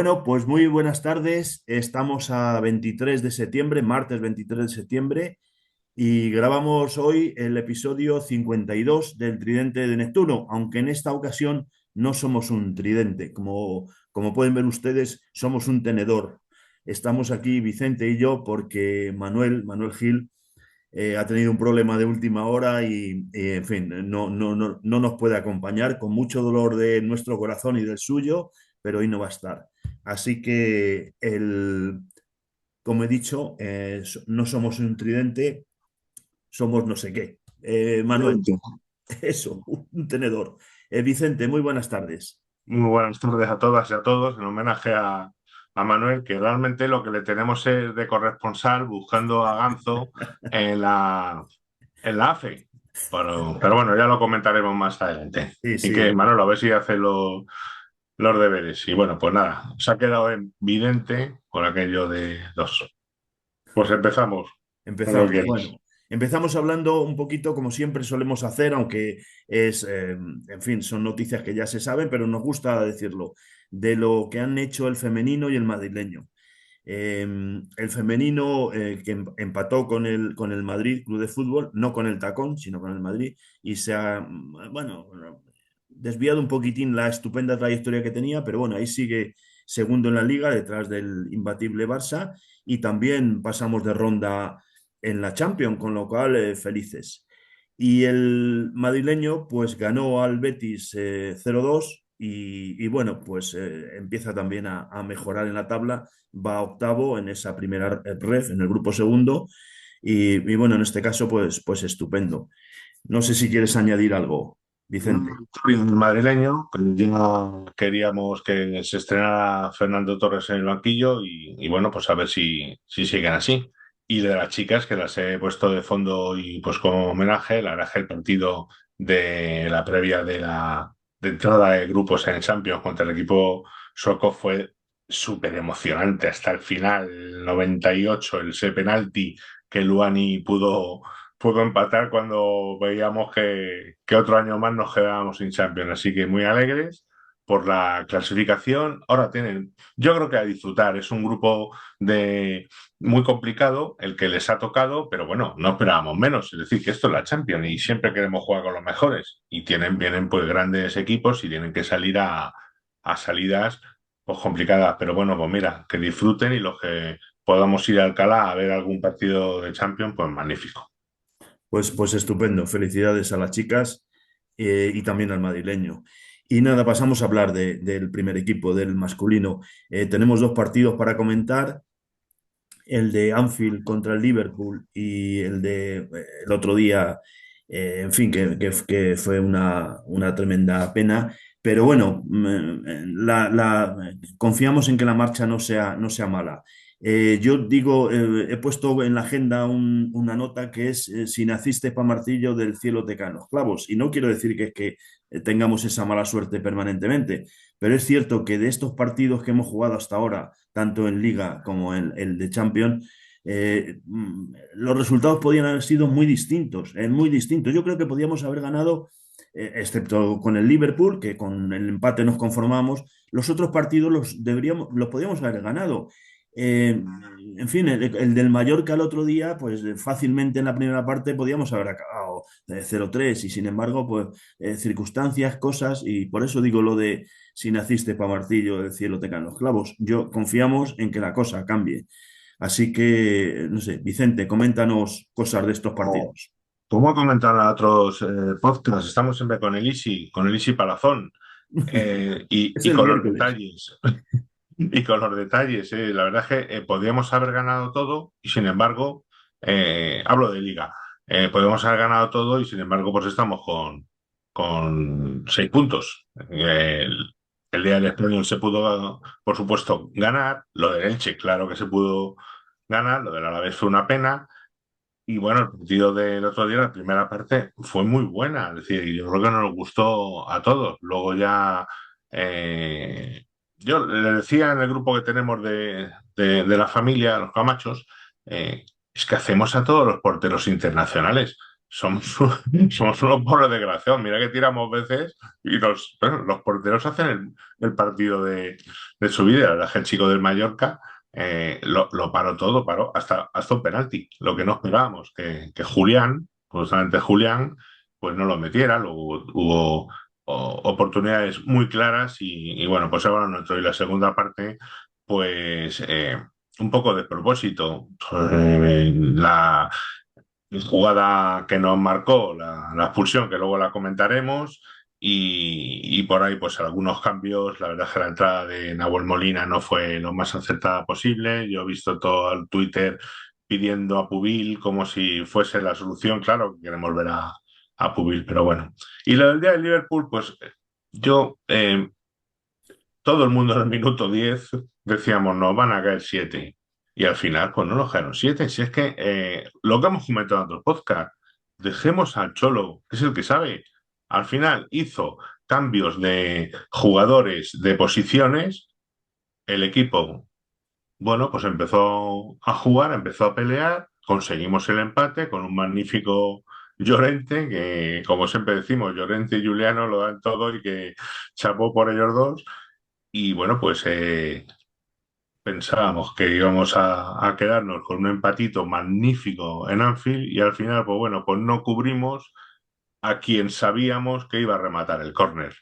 Bueno, pues muy buenas tardes. Estamos a 23 de septiembre, martes 23 de septiembre, y grabamos hoy el episodio 52 del Tridente de Neptuno, aunque en esta ocasión no somos un tridente. Como pueden ver ustedes, somos un tenedor. Estamos aquí Vicente y yo porque Manuel Gil, ha tenido un problema de última hora en fin, no nos puede acompañar con mucho dolor de nuestro corazón y del suyo, pero hoy no va a estar. Así que, como he dicho, no somos un tridente, somos no sé qué. Manuel, Excelente. eso, un tenedor. Vicente, muy buenas tardes. Muy buenas tardes a todas y a todos, en homenaje a Manuel, que realmente lo que le tenemos es de corresponsal buscando a Ganzo en la AFE. Pero bueno, ya lo comentaremos más adelante. Sí, Y sí. que Manuel, a ver si hace los deberes. Y bueno, pues nada, se ha quedado evidente por aquello de dos. Pues empezamos, cuando Empezamos. quieras. Bueno, empezamos hablando un poquito como siempre solemos hacer, aunque en fin, son noticias que ya se saben, pero nos gusta decirlo, de lo que han hecho el femenino y el madrileño. El femenino, que empató con el Madrid Club de Fútbol, no con el Tacón, sino con el Madrid, y se ha, bueno, desviado un poquitín la estupenda trayectoria que tenía, pero bueno, ahí sigue segundo en la liga, detrás del imbatible Barça, y también pasamos de ronda en la Champions, con lo cual, felices. Y el madrileño pues ganó al Betis 0-2 y bueno, pues empieza también a mejorar en la tabla, va octavo en esa primera ref, en el grupo segundo, y bueno, en este caso pues estupendo. No sé si quieres añadir algo, Vicente. El madrileño, pues ya queríamos que se estrenara Fernando Torres en el banquillo y bueno, pues a ver si siguen así. Y de las chicas, que las he puesto de fondo y pues como homenaje, la verdad es que el partido de la previa de entrada de grupos en Champions contra el equipo sueco fue súper emocionante hasta el final, el 98, ese penalti que Luani pudo empatar cuando veíamos que otro año más nos quedábamos sin Champions. Así que muy alegres por la clasificación. Ahora tienen, yo creo que a disfrutar. Es un grupo de muy complicado el que les ha tocado, pero bueno, no esperábamos menos. Es decir, que esto es la Champions y siempre queremos jugar con los mejores. Y vienen pues grandes equipos y tienen que salir a salidas pues complicadas. Pero bueno, pues mira, que disfruten y los que podamos ir a Alcalá a ver algún partido de Champions, pues magnífico. Pues estupendo, felicidades a las chicas, y también al madrileño. Y nada, pasamos a hablar del primer equipo, del masculino. Tenemos dos partidos para comentar, el de Anfield contra el Liverpool y el otro día, en fin, que fue una tremenda pena. Pero bueno, confiamos en que la marcha no sea mala. Yo digo, he puesto en la agenda una nota que es, si naciste pa' martillo, del cielo te caen los clavos. Y no quiero decir que es que tengamos esa mala suerte permanentemente, pero es cierto que de estos partidos que hemos jugado hasta ahora, tanto en Liga como en el de Champions, los resultados podían haber sido muy distintos, muy distintos. Yo creo que podíamos haber ganado, excepto con el Liverpool, que con el empate nos conformamos. Los otros partidos los podíamos haber ganado. En fin, el del Mallorca el otro día, pues fácilmente en la primera parte podíamos haber acabado 0-3, y sin embargo, pues circunstancias, cosas, y por eso digo lo de si naciste pa' martillo, del cielo te caen los clavos. Yo confiamos en que la cosa cambie. Así que, no sé, Vicente, coméntanos cosas de estos Como, partidos. como comentan a otros podcasts, estamos siempre con el Isi Palazón, Es y el con los miércoles. detalles. Y con los detalles, la verdad es que podíamos haber ganado todo y sin embargo, hablo de liga, podíamos haber ganado todo y sin embargo, pues estamos con 6 puntos. El día del Espanyol se pudo, por supuesto, ganar, lo del Elche, claro que se pudo ganar, lo del Alavés fue una pena. Y bueno, el partido del otro día, la primera parte, fue muy buena. Es decir, yo creo que nos gustó a todos. Luego ya, eh, yo le decía en el grupo que tenemos de la familia, los Camachos, es que hacemos a todos los porteros internacionales. somos, somos unos pobres desgraciados. Mira que tiramos veces y los porteros hacen el partido de su vida. La verdad es que el chico del Mallorca lo paró todo, paró hasta un penalti. Lo que no esperábamos, que Julián, justamente Julián, pues no lo metiera. Luego hubo oportunidades muy claras y bueno, pues ahora nuestro. Y la segunda parte, pues un poco de propósito. La jugada que nos marcó, la expulsión, que luego la comentaremos, y por ahí pues algunos cambios. La verdad es que la entrada de Nahuel Molina no fue lo más acertada posible. Yo he visto todo el Twitter pidiendo a Pubil como si fuese la solución. Claro que queremos ver a Pubil, pero bueno. Y lo del día de Liverpool, pues yo, todo el mundo en el minuto 10 decíamos, nos van a caer 7. Y al final, pues no nos cayeron 7. Si es que lo que hemos comentado en otros podcasts, dejemos al Cholo, que es el que sabe. Al final hizo cambios de jugadores, de posiciones. El equipo, bueno, pues empezó a jugar, empezó a pelear. Conseguimos el empate con un magnífico Llorente, que como siempre decimos, Llorente y Juliano lo dan todo y que chapó por ellos dos. Y bueno, pues pensábamos que íbamos a quedarnos con un empatito magnífico en Anfield y al final, pues bueno, pues no cubrimos a quien sabíamos que iba a rematar el córner.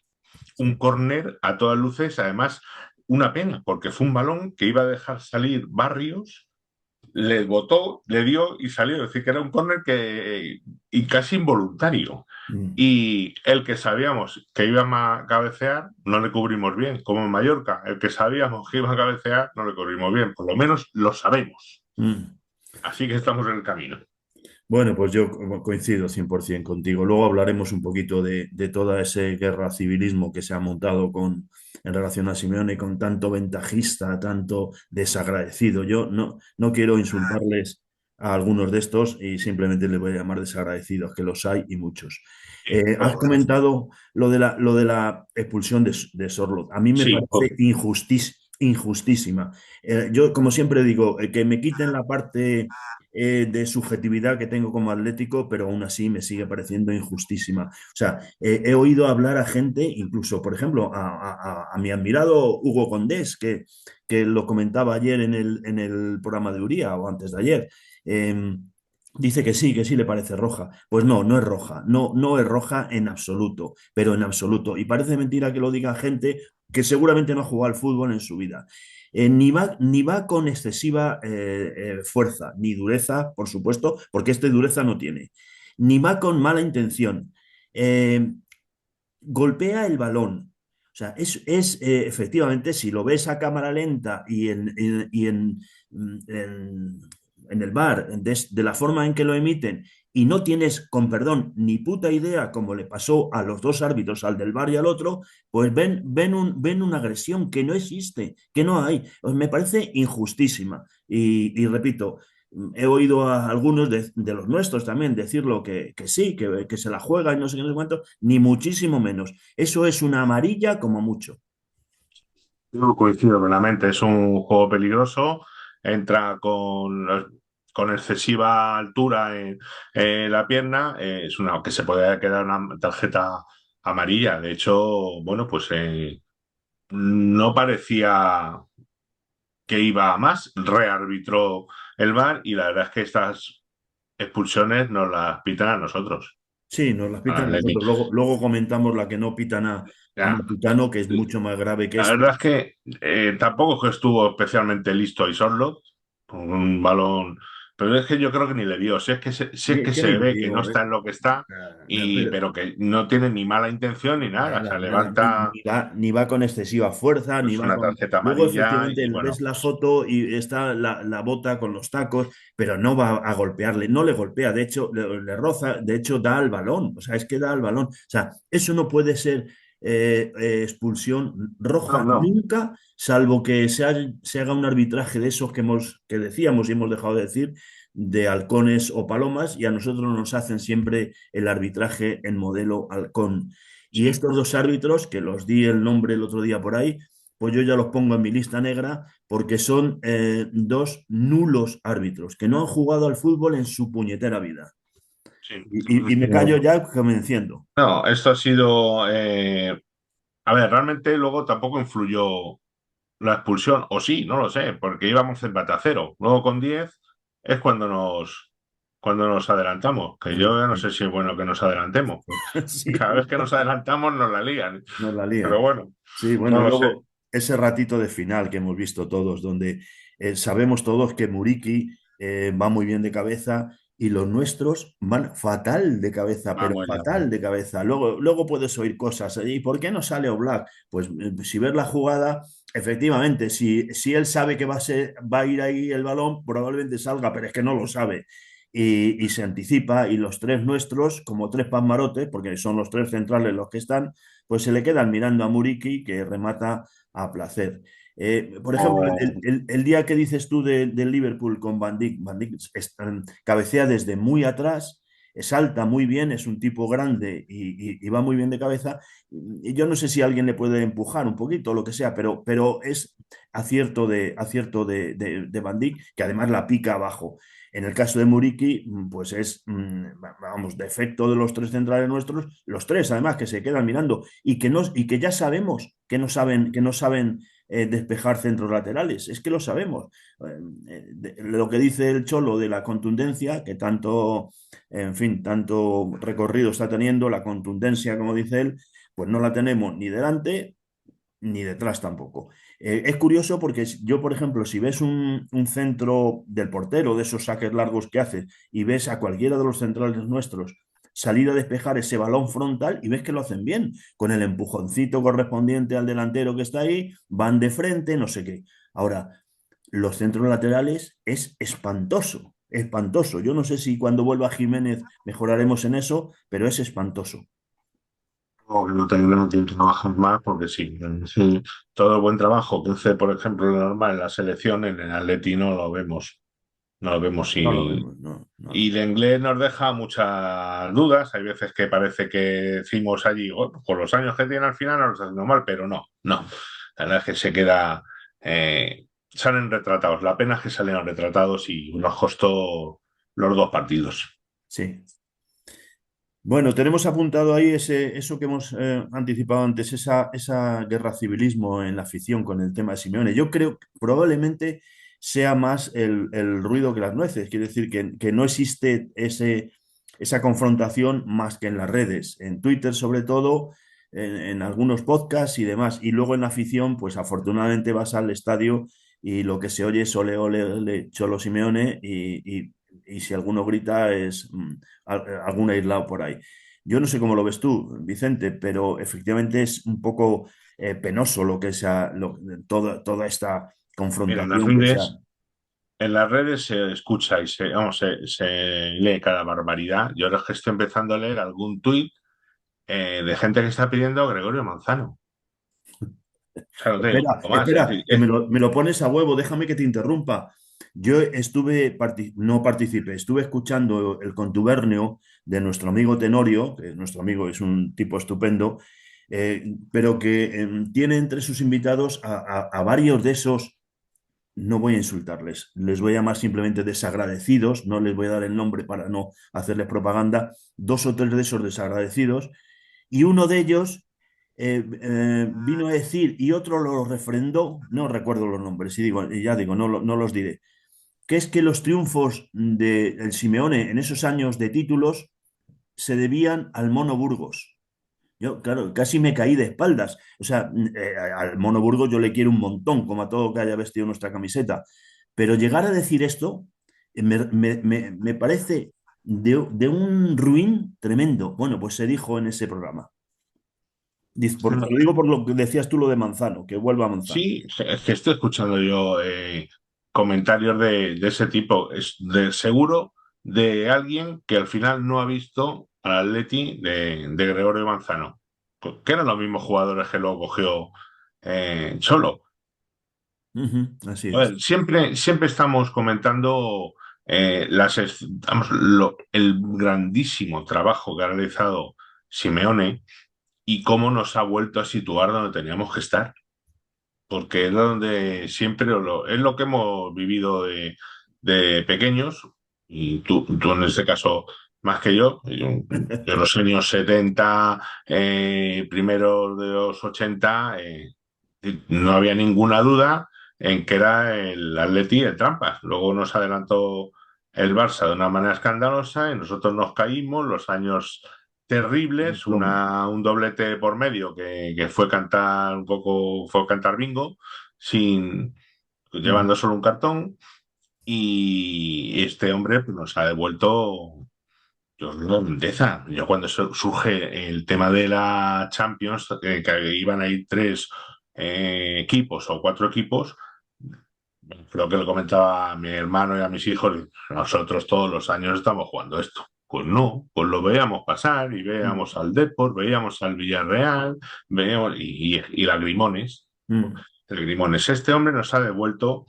Un córner a todas luces, además, una pena, porque fue un balón que iba a dejar salir Barrios, le botó, le dio y salió. Es decir, que era un córner y casi involuntario. Mm. Y el que sabíamos que iba a cabecear, no le cubrimos bien, como en Mallorca. El que sabíamos que iba a cabecear, no le cubrimos bien. Por lo menos lo sabemos. Mm. Así que estamos en el camino. Bueno, pues yo coincido 100% contigo. Luego hablaremos un poquito de toda ese guerra civilismo que se ha montado en relación a Simeone con tanto ventajista, tanto desagradecido. Yo no quiero insultarles a algunos de estos y simplemente les voy a llamar desagradecidos, que los hay y muchos. Has comentado lo de la expulsión de Sorloth. A mí me Sí, parece injustísima. Yo, como siempre digo, que me quiten la parte de subjetividad que tengo como atlético, pero aún así me sigue pareciendo injustísima. O sea, he oído hablar a gente, incluso, por ejemplo, a mi admirado Hugo Condés, que lo comentaba ayer en el programa de Uría o antes de ayer. Dice que sí le parece roja. Pues no es roja. No es roja en absoluto, pero en absoluto. Y parece mentira que lo diga gente que seguramente no ha jugado al fútbol en su vida. Ni va con excesiva fuerza, ni dureza, por supuesto, porque este dureza no tiene. Ni va con mala intención. Eh, Golpea el balón. O sea, efectivamente, si lo ves a cámara lenta en, en el bar, de la forma en que lo emiten, y no tienes, con perdón, ni puta idea, como le pasó a los dos árbitros, al del bar y al otro, pues ven una agresión que no existe, que no hay. Pues me parece injustísima. Y repito, he oído a algunos de los nuestros también decirlo que sí, que se la juega y no sé qué, no sé cuánto, ni muchísimo menos. Eso es una amarilla como mucho. yo coincido plenamente. Es un juego peligroso. Entra con excesiva altura en la pierna. Es una que se puede quedar una tarjeta amarilla. De hecho, bueno, pues no parecía que iba a más. Rearbitró el VAR y la verdad es que estas expulsiones nos las pitan a nosotros, Sí, nos las al pitan Atleti. nosotros. Luego comentamos la que no pitan a Ya. Malpitano, que es mucho más grave que La esta. verdad es que tampoco es que estuvo especialmente listo y Sorloth con un balón, pero es que yo creo que ni le dio. Si es que ¿Qué ni se le ve que no digo? está en lo que está, Pero, pero que no tiene ni mala intención ni nada. O sea, nada, levanta, ni va con excesiva fuerza, ni pues, va una con... tarjeta Luego, amarilla efectivamente, y ves bueno, la pues foto y está la bota con los tacos, pero no va a golpearle, no le golpea, de hecho, le roza, de hecho, da al balón, o sea, es que da al balón. O sea, eso no puede ser expulsión no, roja no. nunca, salvo que se haga un arbitraje de esos que decíamos y hemos dejado de decir, de halcones o palomas, y a nosotros nos hacen siempre el arbitraje en modelo halcón. Y Sí. estos dos árbitros, que los di el nombre el otro día por ahí, pues yo ya los pongo en mi lista negra porque son dos nulos árbitros que no han jugado al fútbol en su puñetera vida. Sí. Y me callo ya convenciendo. No, esto ha sido. A ver, realmente luego tampoco influyó la expulsión, o sí, no lo sé, porque íbamos empate a cero. Luego con 10 es cuando nos adelantamos, que yo ya no sé si es bueno que nos adelantemos. Sí, Cada vez que nos adelantamos nos la lían. nos la Pero lían. bueno, Sí, bueno, no y lo sé. luego ese ratito de final que hemos visto todos, donde sabemos todos que Muriqui va muy bien de cabeza y los nuestros van fatal de cabeza, Ah, pero bueno. fatal de cabeza. Luego puedes oír cosas. ¿Y por qué no sale Oblak? Pues si ves la jugada, efectivamente, si él sabe que va a ir ahí el balón, probablemente salga, pero es que no lo sabe. Y se anticipa, y los tres nuestros, como tres pasmarotes, porque son los tres centrales los que están, pues se le quedan mirando a Muriqui, que remata a placer. Por ejemplo, O- el día que dices tú del Liverpool con Van Dijk cabecea desde muy atrás, salta muy bien, es un tipo grande y va muy bien de cabeza. Y yo no sé si alguien le puede empujar un poquito o lo que sea, pero es acierto de Van Dijk, que además la pica abajo. En el caso de Muriqui, pues es, vamos, defecto de los tres centrales nuestros, los tres además que se quedan mirando y que ya sabemos que no saben despejar centros laterales, es que lo sabemos. Lo que dice el Cholo de la contundencia, que tanto, en fin, tanto recorrido está teniendo, la contundencia, como dice él, pues no la tenemos ni delante ni detrás tampoco. Es curioso porque yo, por ejemplo, si ves un centro del portero, de esos saques largos que hace, y ves a cualquiera de los centrales nuestros salir a despejar ese balón frontal y ves que lo hacen bien, con el empujoncito correspondiente al delantero que está ahí, van de frente, no sé qué. Ahora, los centros laterales es espantoso, espantoso. Yo no sé si cuando vuelva Jiménez mejoraremos en eso, pero es espantoso. o que no tendremos que trabajar más, porque sí, sí, todo el buen trabajo que hace, por ejemplo, lo normal en la selección, en el Atleti no lo vemos. No lo vemos No lo vemos, y de inglés nos deja muchas dudas. Hay veces que parece que decimos allí, "Oh, con los años que tiene al final no lo está haciendo mal", pero no, no. La verdad es que se queda, salen retratados. La pena es que salieron retratados y nos costó los dos partidos. Sí. Bueno, tenemos apuntado ahí eso que hemos anticipado antes, esa guerra civilismo en la afición con el tema de Simeone. Yo creo que probablemente sea más el ruido que las nueces. Quiere decir que no existe esa confrontación más que en las redes, en Twitter sobre todo, en algunos podcasts y demás. Y luego en la afición, pues afortunadamente vas al estadio y lo que se oye es ole, ole, ole, Cholo Simeone y si alguno grita es algún aislado por ahí. Yo no sé cómo lo ves tú, Vicente, pero efectivamente es un poco penoso lo que sea, toda esta Mira, confrontación que sea. en las redes se escucha y vamos, se lee cada barbaridad. Yo ahora es que estoy empezando a leer algún tuit de gente que está pidiendo a Gregorio Manzano. O sea, no te Espera, digo más. Es espera, decir, que me lo pones a huevo, déjame que te interrumpa. Yo no participé, estuve escuchando el contubernio de nuestro amigo Tenorio, que nuestro amigo es un tipo estupendo, pero que tiene entre sus invitados a varios de esos, no voy a insultarles, les voy a llamar simplemente desagradecidos, no les voy a dar el nombre para no hacerles propaganda, dos o tres de esos desagradecidos, y uno de ellos vino a decir, y otro lo refrendó, no recuerdo los nombres, y ya digo, no los diré, que es que los triunfos del Simeone en esos años de títulos se debían al Mono Burgos. Yo, claro, casi me caí de espaldas. O sea, al Mono Burgos yo le quiero un montón, como a todo que haya vestido nuestra camiseta. Pero llegar a decir esto me parece de un ruin tremendo. Bueno, pues se dijo en ese programa. Te lo digo por lo que decías tú, lo de Manzano, que vuelva a Manzano. sí, es que estoy escuchando yo comentarios de ese tipo. Es de seguro de alguien que al final no ha visto al Atleti de Gregorio Manzano, que eran los mismos jugadores que lo cogió Cholo. Ujú, así A es. ver, siempre estamos comentando vamos, el grandísimo trabajo que ha realizado Simeone y cómo nos ha vuelto a situar donde teníamos que estar, porque es donde siempre es lo que hemos vivido de pequeños, y tú en este caso más que yo en los años 70, primero de los 80, no había ninguna duda en que era el Atleti el trampas. Luego nos adelantó el Barça de una manera escandalosa y nosotros nos caímos, los años terribles, Broma. un doblete por medio que fue cantar un poco, fue cantar bingo, sin, Mm, llevando solo un cartón, y este hombre pues, nos ha devuelto la grandeza. Yo cuando surge el tema de la Champions, que iban a ir tres equipos o cuatro equipos, creo que lo comentaba a mi hermano y a mis hijos, nosotros todos los años estamos jugando esto. Pues no, pues lo veíamos pasar y mm, veíamos al Depor, veíamos al Villarreal, veíamos y la Grimones. mm, El Grimones, este hombre nos ha devuelto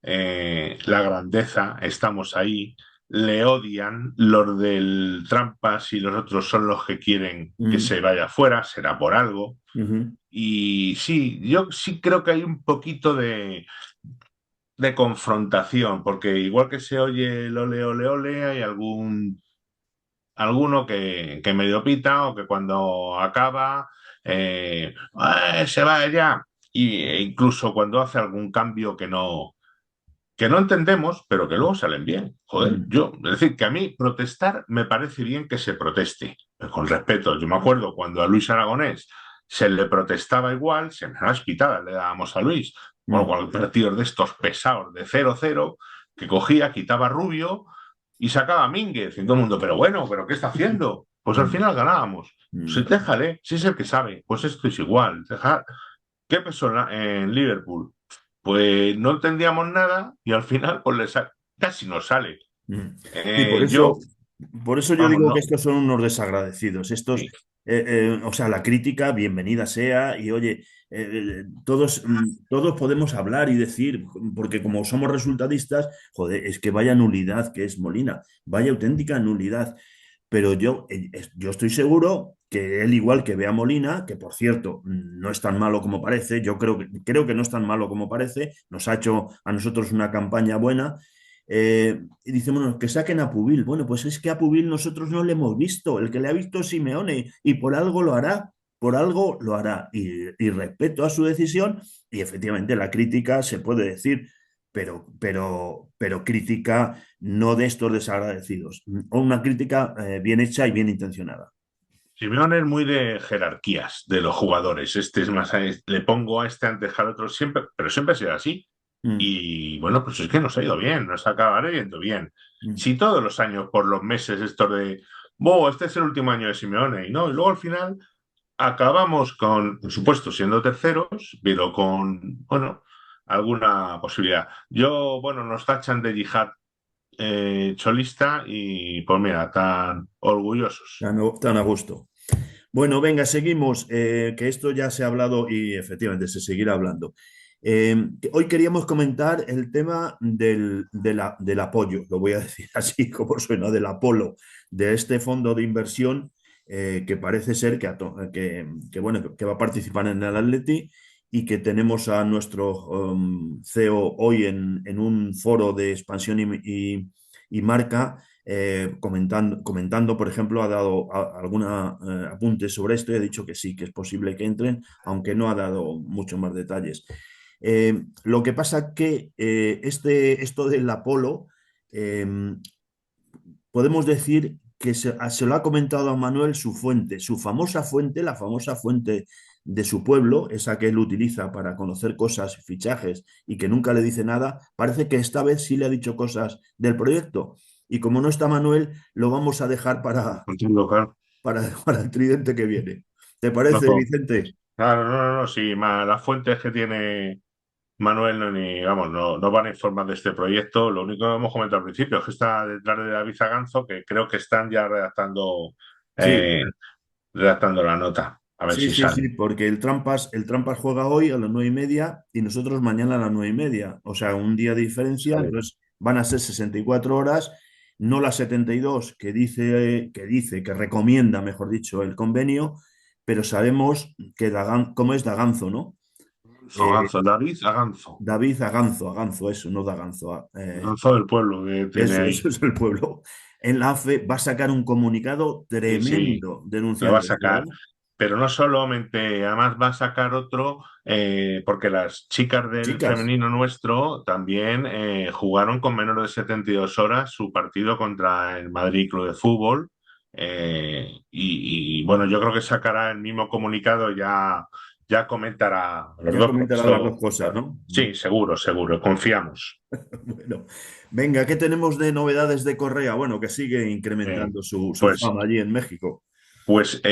la grandeza, estamos ahí, le odian, los del Trampas y los otros son los que quieren que mm, se vaya afuera, será por algo. ujú, Y sí, yo sí creo que hay un poquito de confrontación, porque igual que se oye el ole, ole, ole, hay alguno que medio pita o que cuando acaba se va ya. E incluso cuando hace algún cambio que no entendemos, pero que luego salen bien. Joder, mm, yo, es decir, que a mí protestar me parece bien que se proteste, con respeto. Yo me acuerdo cuando a Luis Aragonés se le protestaba igual, se me las pitadas le dábamos a Luis. Bueno, mm, cuando partidos de estos pesados de 0-0, que cogía, quitaba a Rubio y sacaba a Mínguez. Y todo el mundo, pero bueno, ¿pero qué está haciendo? Pues al mm, final ganábamos. Sí, mm. déjale, si es el que sabe, pues esto es igual. ¿Qué pasó en Liverpool? Pues no entendíamos nada y al final pues casi nos sale. Mm. Sí, Yo, por eso yo vamos, digo que no, estos son unos desagradecidos. Estos, sí, o sea, la crítica, bienvenida sea, y oye, todos podemos hablar y decir, porque como somos resultadistas, joder, es que vaya nulidad que es Molina, vaya auténtica nulidad. Pero yo estoy seguro que él, igual que ve a Molina, que por cierto, no es tan malo como parece, yo creo que no es tan malo como parece, nos ha hecho a nosotros una campaña buena. Y dice, bueno, que saquen a Pubil. Bueno, pues es que a Pubil nosotros no le hemos visto. El que le ha visto es Simeone y por algo lo hará. Por algo lo hará. Y respeto a su decisión. Y efectivamente la crítica se puede decir, pero crítica no de estos desagradecidos. O una crítica bien hecha y bien intencionada. Simeone es muy de jerarquías de los jugadores. Este es más, le pongo a este antes al otro siempre, pero siempre ha sido así. Mm, Y bueno, pues es que nos ha ido bien, nos acaba yendo bien. mm, Si todos los años, por los meses, esto de, este es el último año de Simeone, y no, y luego al final acabamos con, por supuesto, siendo terceros, pero con, bueno, alguna posibilidad. Yo, bueno, nos tachan de yihad cholista y pues mira, tan orgullosos. tan a gusto. Bueno, venga, seguimos, que esto ya se ha hablado y efectivamente se seguirá hablando. Hoy queríamos comentar el tema del apoyo, lo voy a decir así como suena, del Apolo, de este fondo de inversión que parece ser bueno, que va a participar en el Atleti y que tenemos a nuestro CEO hoy en un foro de expansión y marca comentando, por ejemplo, ha dado alguna apunte sobre esto y ha dicho que sí, que es posible que entren, aunque no ha dado muchos más detalles. Lo que pasa que esto del Apolo, eh, podemos decir que se lo ha comentado a Manuel su fuente, su famosa fuente, la famosa fuente de su pueblo, esa que él utiliza para conocer cosas, fichajes y que nunca le dice nada, parece que esta vez sí le ha dicho cosas del proyecto. Y como no está Manuel, lo vamos a dejar Entiendo, claro. para el tridente que viene. ¿Te parece, No, Vicente? claro, no, sí, las fuentes que tiene Manuel no, ni, vamos, no van a informar de este proyecto. Lo único que hemos comentado al principio es que está detrás de David Zaganzo, que creo que están ya Sí, eh, redactando la nota. A ver sí, si sí, sale. sí, porque el Trampas juega hoy a las 9:30 y nosotros mañana a las 9:30. O sea, un día de diferencia, Sale. entonces van a ser 64 horas, no las 72 que recomienda, mejor dicho, el convenio, pero sabemos que cómo es Daganzo, ¿no? Eh, Aganzo, David Aganzo. David Aganzo, eso, no Daganzo. Aganzo del pueblo que tiene Eso, ahí. eso es el pueblo. en la AFE va a sacar un comunicado Sí, sí, tremendo lo va a denunciando esto, sacar. ¿verdad? Pero no solamente, además va a sacar otro, porque las chicas del Chicas, femenino nuestro también jugaron con menos de 72 horas su partido contra el Madrid Club de Fútbol. Bueno, yo creo que sacará el mismo comunicado, ya comentará los ya dos, porque comentarán las dos esto, cosas, ¿no? sí, seguro, seguro, confiamos. Bueno, venga, ¿qué tenemos de novedades de Correa? Bueno, que sigue Eh, incrementando su pues fama allí en México. Pues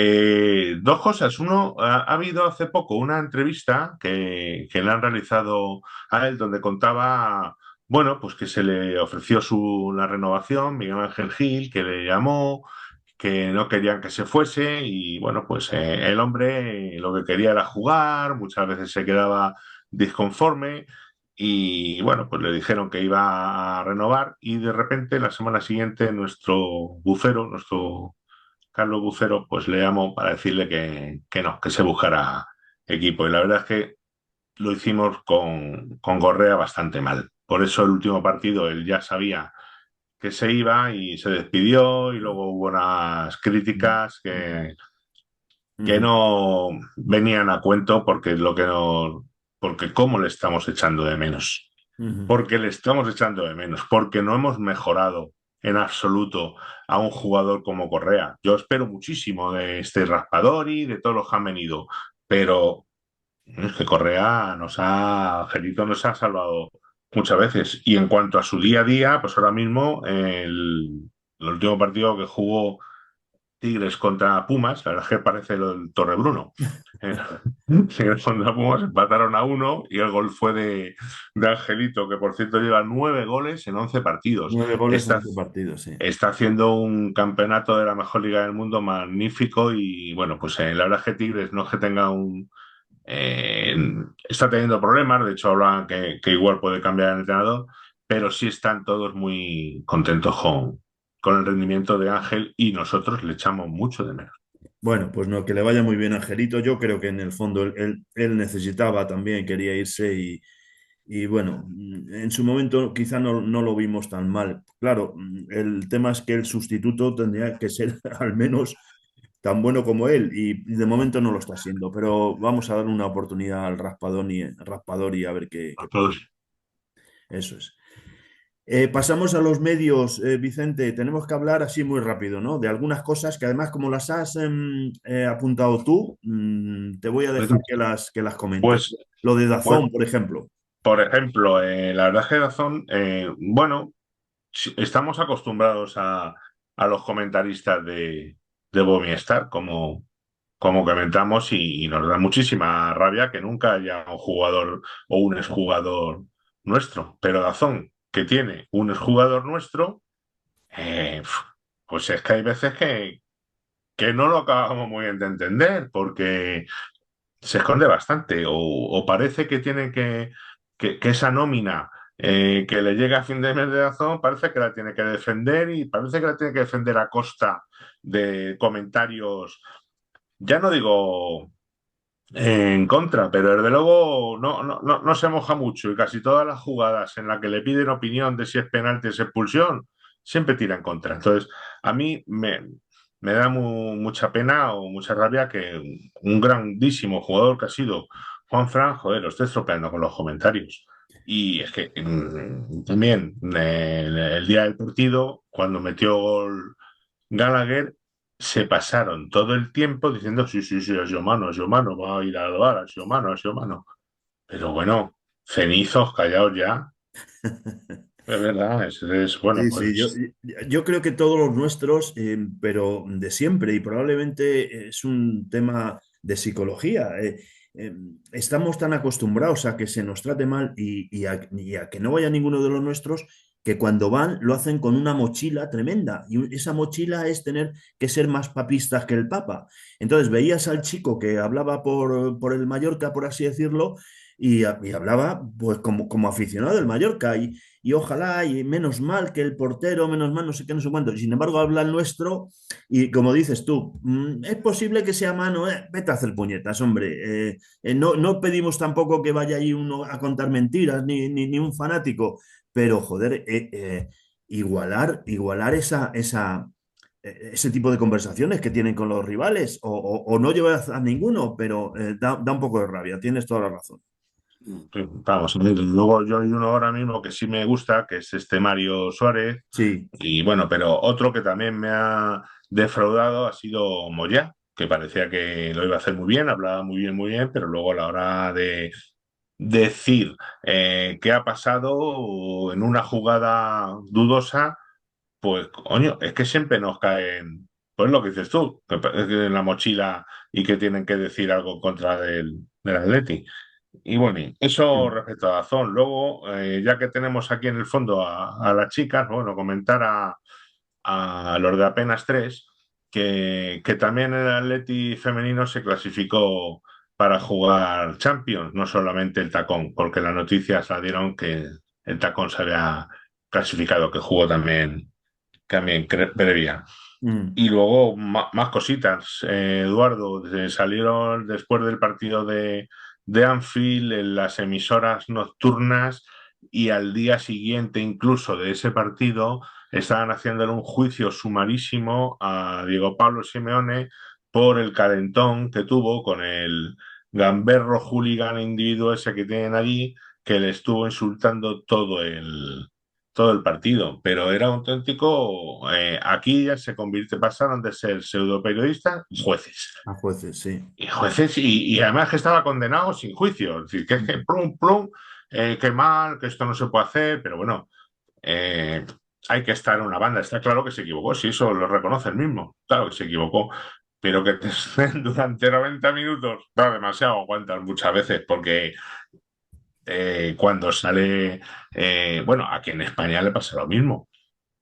dos cosas. Uno, ha habido hace poco una entrevista que le han realizado a él donde contaba, bueno, pues que se le ofreció la renovación, Miguel Ángel Gil, que le llamó, que no querían que se fuese y bueno, pues el hombre lo que quería era jugar, muchas veces se quedaba disconforme y bueno, pues le dijeron que iba a renovar y de repente la semana siguiente nuestro bucero, nuestro Carlos Bucero, pues le llamó para decirle que no, que se buscara equipo. Y la verdad es que lo hicimos con Correa bastante mal. Por eso el último partido él ya sabía que se iba y se despidió y luego hubo unas críticas que Ujú, no venían a cuento porque lo que no, porque cómo le estamos echando de menos. ujú. Porque le estamos echando de menos, porque no hemos mejorado en absoluto a un jugador como Correa. Yo espero muchísimo de este Raspadori, de todos los que han venido, pero es que Correa Angelito nos ha salvado muchas veces. Y en cuanto a su día a día, pues ahora mismo el último partido que jugó Tigres contra Pumas, la verdad es que parece lo del Torrebruno. Eh, Tigres contra Pumas empataron a uno y el gol fue de Angelito, que por cierto lleva 9 goles en 11 partidos. 9 goles en Está, 11 partidos, sí. está haciendo un campeonato de la mejor liga del mundo magnífico y bueno, pues la verdad es que Tigres no es que tenga eh, está teniendo problemas, de hecho hablan que igual puede cambiar el entrenador, pero sí están todos muy contentos con el rendimiento de Ángel y nosotros le echamos mucho de menos. Bueno, pues no, que le vaya muy bien, Angelito. Yo creo que en el fondo él necesitaba también, quería irse y bueno, en su momento quizá no lo vimos tan mal. Claro, el tema es que el sustituto tendría que ser al menos tan bueno como él y de momento no lo está siendo, pero vamos a dar una oportunidad al Raspadori a ver A qué pasa. todos. Eso es. Pasamos a los medios, Vicente. Tenemos que hablar así muy rápido, ¿no? De algunas cosas que además, como las has apuntado tú, te voy a dejar que las comentes. Pues, Lo de pues, Dazón, por ejemplo. por ejemplo, la verdad es que Dazón, bueno, sí, estamos acostumbrados a los comentaristas de Movistar, como comentamos, y nos da muchísima rabia que nunca haya un jugador o un exjugador nuestro. Pero Dazón, que tiene un exjugador nuestro, pues es que hay veces que no lo acabamos muy bien de entender, porque se esconde bastante, o parece que tiene que esa nómina que le llega a fin de mes de Dazón, parece que la tiene que defender y parece que la tiene que defender a costa de comentarios, ya no digo en contra, pero desde luego no se moja mucho y casi todas las jugadas en las que le piden opinión de si es penalti o es expulsión, siempre tira en contra. Entonces, a mí me da mucha pena o mucha rabia que un grandísimo jugador que ha sido Juan Fran, joder, lo esté estropeando con los comentarios. Y es que también el día del partido, cuando metió gol Gallagher, se pasaron todo el tiempo diciendo, sí, sí, sí, ha sido mano, va a ir al bar, ha sido mano, ha sido mano. Pero bueno, cenizos, callaos ya. Es verdad, bueno, Sí, sí, yo, pues yo creo que todos los nuestros, pero de siempre, y probablemente es un tema de psicología. Estamos tan acostumbrados a que se nos trate mal y a que no vaya ninguno de los nuestros, que cuando van lo hacen con una mochila tremenda. Y esa mochila es tener que ser más papistas que el Papa. Entonces veías al chico que hablaba por el Mallorca, por así decirlo, y hablaba pues como aficionado del Mallorca. Y ojalá, y menos mal que el portero, menos mal, no sé qué, no sé cuánto. Sin embargo, habla el nuestro, y como dices tú, es posible que sea mano, vete a hacer puñetas, hombre. No pedimos tampoco que vaya ahí uno a contar mentiras, ni un fanático, pero joder, igualar ese tipo de conversaciones que tienen con los rivales, o no llevar a ninguno, pero da un poco de rabia, tienes toda la razón. Sí, vamos, luego yo hay uno ahora mismo que sí me gusta, que es este Mario Suárez, Sí. y bueno, pero otro que también me ha defraudado ha sido Moyá, que parecía que lo iba a hacer muy bien, hablaba muy bien, pero luego a la hora de decir qué ha pasado en una jugada dudosa, pues coño, es que siempre nos caen, pues lo que dices tú, que en la mochila y que tienen que decir algo en contra del Atleti. Y bueno, y eso respecto a Dazón. Luego, ya que tenemos aquí en el fondo a las chicas, bueno, comentar a los de apenas tres que también el Atleti femenino se clasificó para jugar Champions, no solamente el tacón, porque las noticias salieron que el tacón se había clasificado, que jugó también previa. Mm. Y luego más cositas. Eduardo, salieron después del partido de Anfield en las emisoras nocturnas y al día siguiente incluso de ese partido estaban haciéndole un juicio sumarísimo a Diego Pablo Simeone por el calentón que tuvo con el gamberro hooligan individuo ese que tienen allí, que le estuvo insultando todo el partido, pero era auténtico. Aquí ya se convierte, pasaron de ser pseudo periodistas y jueces. A jueces, sí. Y jueces, y además que estaba condenado sin juicio. Es decir, que plum, plum, qué mal, que esto no se puede hacer, pero bueno, eh, hay que estar en una banda. Está claro que se equivocó, si eso lo reconoce el mismo, claro que se equivocó. Pero que te estén durante 90 minutos, da demasiado, aguantas muchas veces, porque cuando sale, bueno, aquí en España le pasa lo mismo,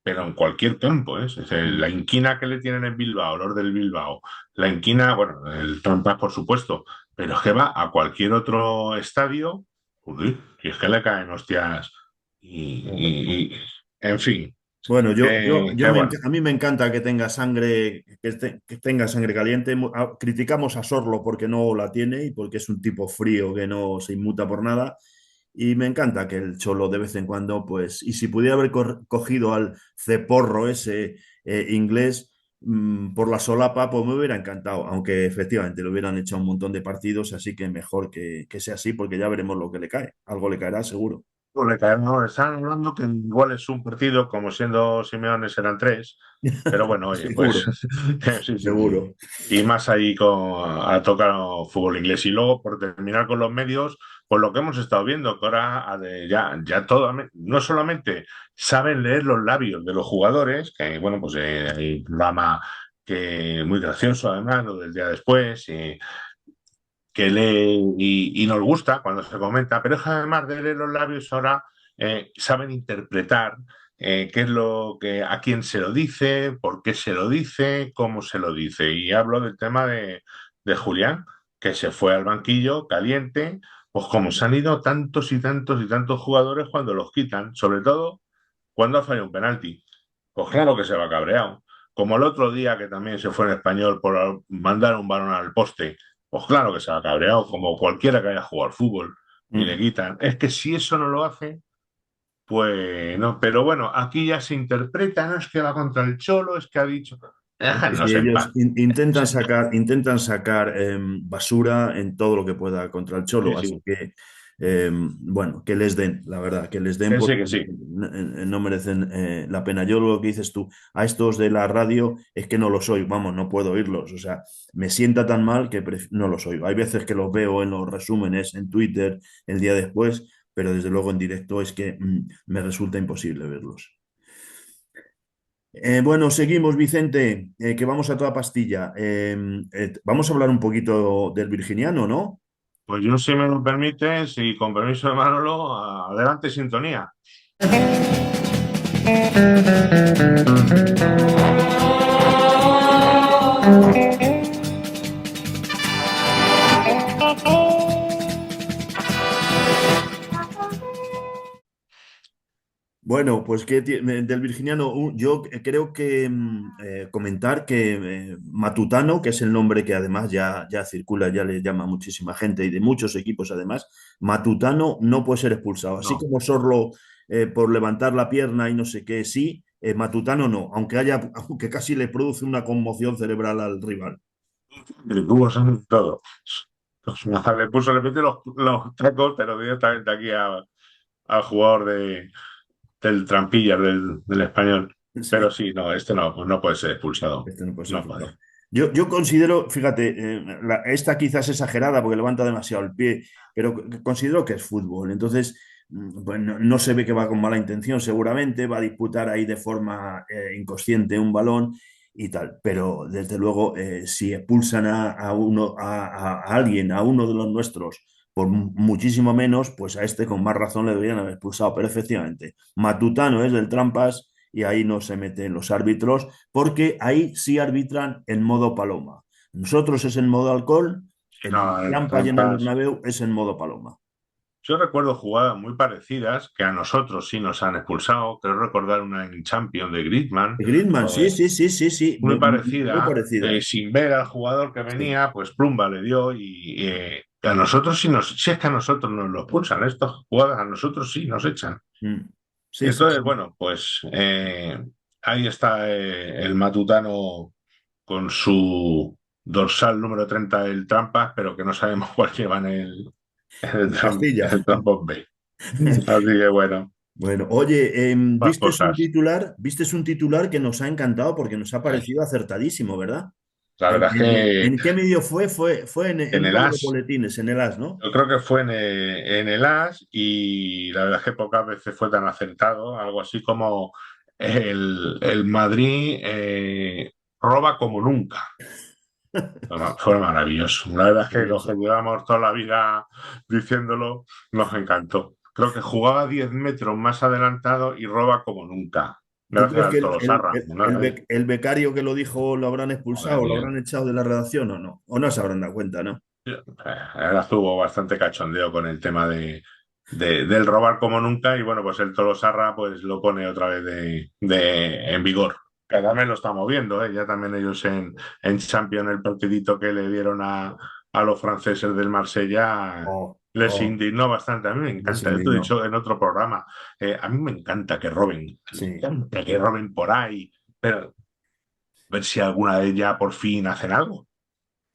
pero en cualquier campo, ¿eh? Es decir, la inquina que le tienen en Bilbao, los del Bilbao, la inquina, bueno, el Trampas por supuesto, pero es que va a cualquier otro estadio, uy, y es que le caen hostias en fin, Bueno, bueno. a mí me encanta que tenga sangre, que tenga sangre caliente. Criticamos a Sorlo porque no la tiene y porque es un tipo frío que no se inmuta por nada. Y me encanta que el Cholo de vez en cuando, pues, y si pudiera haber cogido al ceporro ese inglés por la solapa, pues me hubiera encantado, aunque efectivamente le hubieran hecho un montón de partidos, así que mejor que sea así, porque ya veremos lo que le cae. Algo le caerá seguro. Le caen, no, están hablando que igual es un partido, como siendo Simeone serán tres, pero bueno, oye, pues Seguro, sí, sí, sí. seguro. Y más ahí a tocar fútbol inglés. Y luego, por terminar con los medios, pues lo que hemos estado viendo, que ahora ya todo, no solamente saben leer los labios de los jugadores, que bueno, pues hay un programa que muy gracioso además, lo del día después, que lee y nos gusta cuando se comenta, pero es que además de leer los labios ahora saben interpretar qué es lo que a quién se lo dice, por qué se lo dice, cómo se lo dice. Y hablo del tema de Julián, que se fue al banquillo caliente, pues como se han ido tantos y tantos y tantos jugadores cuando los quitan, sobre todo cuando ha fallado un penalti. Pues claro que se va cabreado. Como el otro día que también se fue en español por mandar un balón al poste, pues claro que se va cabreado, como cualquiera que haya jugado al fútbol y le Mm. quitan. Es que si eso no lo hace, pues no. Pero bueno, aquí ya se interpreta, no es que va contra el Cholo, es que ha dicho. Sí, Déjanos sí, en ellos paz. intentan sacar basura en todo lo que pueda contra el Sí, Cholo, así sí, que bueno, que les den, la verdad, que les den que sí, porque que sí. no merecen la pena. Yo lo que dices tú, a estos de la radio es que no los oigo, vamos, no puedo oírlos, o sea, me sienta tan mal que no los oigo. Hay veces que los veo en los resúmenes en Twitter el día después, pero desde luego en directo es que me resulta imposible verlos. Bueno, seguimos, Vicente, que vamos a toda pastilla. Vamos a hablar un poquito del virginiano, ¿no? Pues yo, si me lo permites, y con permiso de Manolo, adelante, sintonía. Bueno, pues del virginiano, yo creo que comentar que Matutano, que es el nombre que además ya circula, ya le llama muchísima gente y de muchos equipos además, Matutano no puede ser expulsado. Así No. como Sorlo por levantar la pierna y no sé qué, sí, Matutano no, aunque casi le produce una conmoción cerebral al rival. El tubo son todo. Le puso, le metió los tacos, pero directamente aquí al jugador del Trampillas, del Español. Pero Sí. sí, no, este no, pues no puede ser expulsado. Este no puede ser No puede. expulsado. Yo considero, fíjate, esta quizás es exagerada porque levanta demasiado el pie, pero considero que es fútbol. Entonces, pues no se ve que va con mala intención, seguramente va a disputar ahí de forma inconsciente un balón y tal. Pero desde luego, si expulsan a alguien, a uno de los nuestros, por muchísimo menos, pues a este con más razón le deberían haber expulsado. Pero efectivamente, Matutano es del Trampas y ahí no se meten los árbitros porque ahí sí arbitran en modo paloma. Nosotros es en modo alcohol, en el No, Trampa y en el trampas. Bernabéu es en modo paloma. Yo recuerdo jugadas muy parecidas que a nosotros sí nos han expulsado. Creo recordar una en Champions de Griezmann, Griezmann, sí, sí, sí, sí, sí, muy muy parecida, parecida. sin ver al jugador que Sí. venía, pues plumba le dio y a nosotros sí si es que a nosotros nos lo expulsan, estas jugadas a nosotros sí nos echan. Mm. Sí, sí, Entonces, sí. bueno, pues ahí está el Matutano con su dorsal número 30 del Trampas, pero que no sabemos cuál lleva En Castilla. el Trampos B. Así que bueno, Bueno, oye, más cosas. viste un titular que nos ha encantado porque nos ha Ay, parecido acertadísimo, ¿verdad? la verdad es que ¿En qué medio fue? Fue en en el uno de los As. boletines, en el AS, ¿no? Yo creo que fue en el As y la verdad es que pocas veces fue tan acertado, algo así como el Madrid roba como nunca. Fue maravilloso. La verdad es que los que Maravilloso. llevamos toda la vida diciéndolo nos encantó. Creo que jugaba 10 metros más adelantado y roba como nunca. ¿Tú Gracias crees que al Tolosarra. el becario que lo dijo lo habrán Madre expulsado, lo mía. habrán echado de la redacción o no? O no se habrán dado cuenta, ¿no? Ahora estuvo bastante cachondeo con el tema del robar como nunca y bueno, pues el Tolosarra pues lo pone otra vez en vigor. Que también lo estamos viendo, ¿eh? Ya también ellos en Champions el partidito que le dieron a los franceses del Marsella Oh, les oh, indignó bastante. A mí me les encanta, esto he indignó. dicho en otro programa, a mí me encanta que roben, me Sí. encanta que roben por ahí, pero ver si alguna vez ya por fin hacen algo.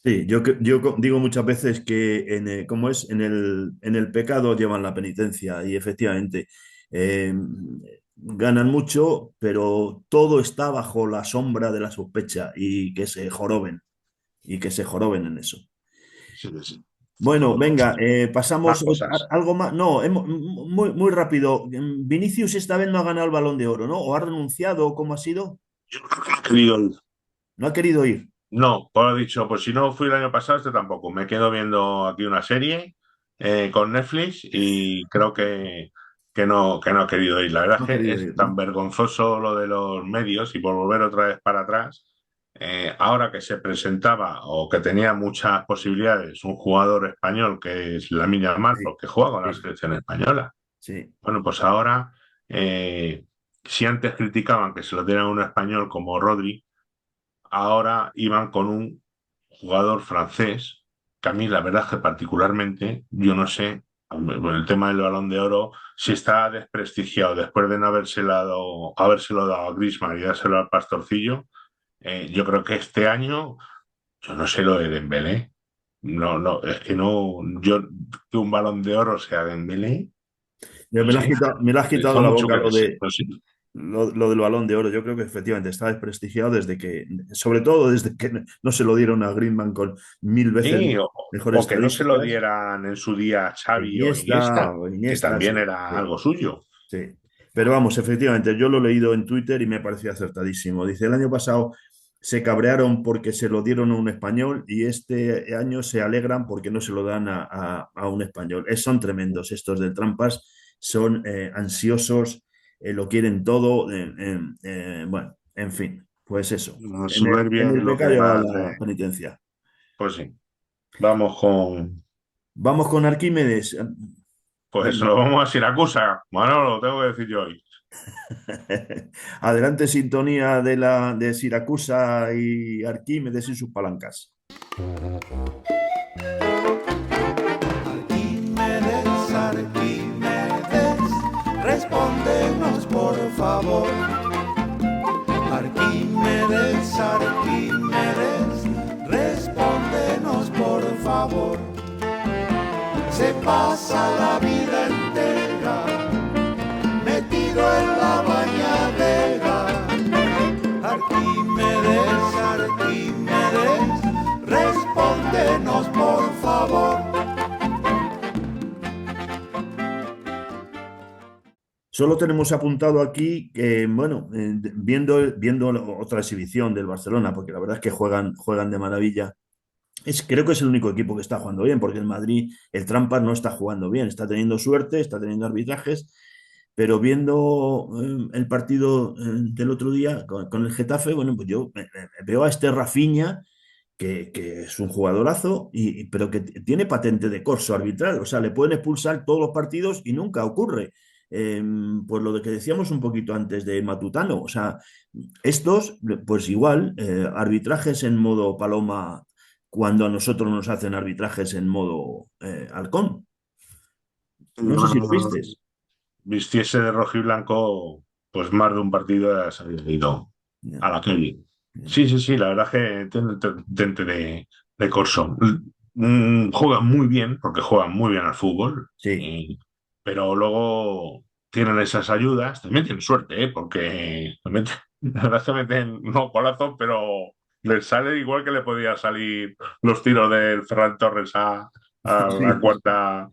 Sí, digo muchas veces que ¿cómo es? En el pecado llevan la penitencia y efectivamente eh, ganan mucho, pero todo está bajo la sombra de la sospecha y que se joroben en eso. Sí, sí. Bueno, venga, Más pasamos cosas. algo más. No, muy rápido. Vinicius esta vez no ha ganado el Balón de Oro, ¿no? ¿O ha renunciado? ¿O cómo ha sido? Yo creo que no he querido ir. No ha querido ir. No, pues he dicho, pues si no fui el año pasado, este tampoco. Me quedo viendo aquí una serie con Netflix y creo que no he querido ir. La verdad No es ha que querido es ir, tan ¿no? vergonzoso lo de los medios y por volver otra vez para atrás. Ahora que se presentaba o que tenía muchas posibilidades un jugador español que es Lamine Yamal, Sí, porque juega con la sí, selección española. sí. Bueno, pues ahora, si antes criticaban que se lo dieran a un español como Rodri, ahora iban con un jugador francés, que a mí la verdad es que particularmente, yo no sé, con el tema del Balón de Oro, si está desprestigiado después de no habérselo dado a Griezmann y dárselo al Pastorcillo, yo creo que este año, yo no sé lo de Dembélé, no, no, es que no, yo que un Balón de Oro sea Dembélé, Ya no sé, me lo has me quitado deja de la mucho boca que desear, no sé. lo del Balón de Oro. Yo creo que efectivamente está desprestigiado desde que, sobre todo desde que no se lo dieron a Griezmann con mil veces Sí, mejores o que no se lo estadísticas. dieran en su día a Xavi o Iniesta, Iniesta, o que Iniesta, también sí, era sí, algo suyo. sí. Pero vamos, efectivamente, yo lo he leído en Twitter y me pareció acertadísimo. Dice, el año pasado se cabrearon porque se lo dieron a un español y este año se alegran porque no se lo dan a un español. Son tremendos estos de Trampas, son ansiosos, lo quieren todo. Bueno, en fin, pues eso. La soberbia En es el lo que pecado a más... la penitencia. pues sí, vamos con... Vamos con Arquímedes. Pues Venga. nos vamos a Siracusa. Bueno, lo tengo que decir yo hoy. Adelante, sintonía de Siracusa y Arquímedes y sus palancas. Arquímedes, Arquímedes, responde. respóndenos por favor. Arquímedes, Arquímedes, respóndenos por favor. Se pasa la vida entera metido en la bañadera. Arquímedes, Arquímedes, respóndenos por favor. Solo tenemos apuntado aquí que, bueno, viendo otra exhibición del Barcelona, porque la verdad es que juegan de maravilla. Creo que es el único equipo que está jugando bien, porque el Madrid, el Trampas no está jugando bien, está teniendo suerte, está teniendo arbitrajes, pero viendo el partido del otro día con el Getafe, bueno, pues yo veo a este Rafinha, que es un jugadorazo, pero que tiene patente de corso arbitral, o sea, le pueden expulsar todos los partidos y nunca ocurre. Pues lo de que decíamos un poquito antes de Matutano, o sea, estos, pues igual, arbitrajes en modo paloma cuando a nosotros nos hacen arbitrajes en modo halcón. No sé si lo vistes. Vistiese de rojo y blanco, pues más de un partido ha salido Ya, a la calle. ya. Sí, sí, sí, la verdad que dentro de Corso. Juegan muy bien, porque juegan muy bien al fútbol, Sí, pero luego tienen esas ayudas, también tienen suerte, porque la verdad que meten no golazos, pero les sale igual que le podía salir los tiros del Ferran Torres a la sí. cuarta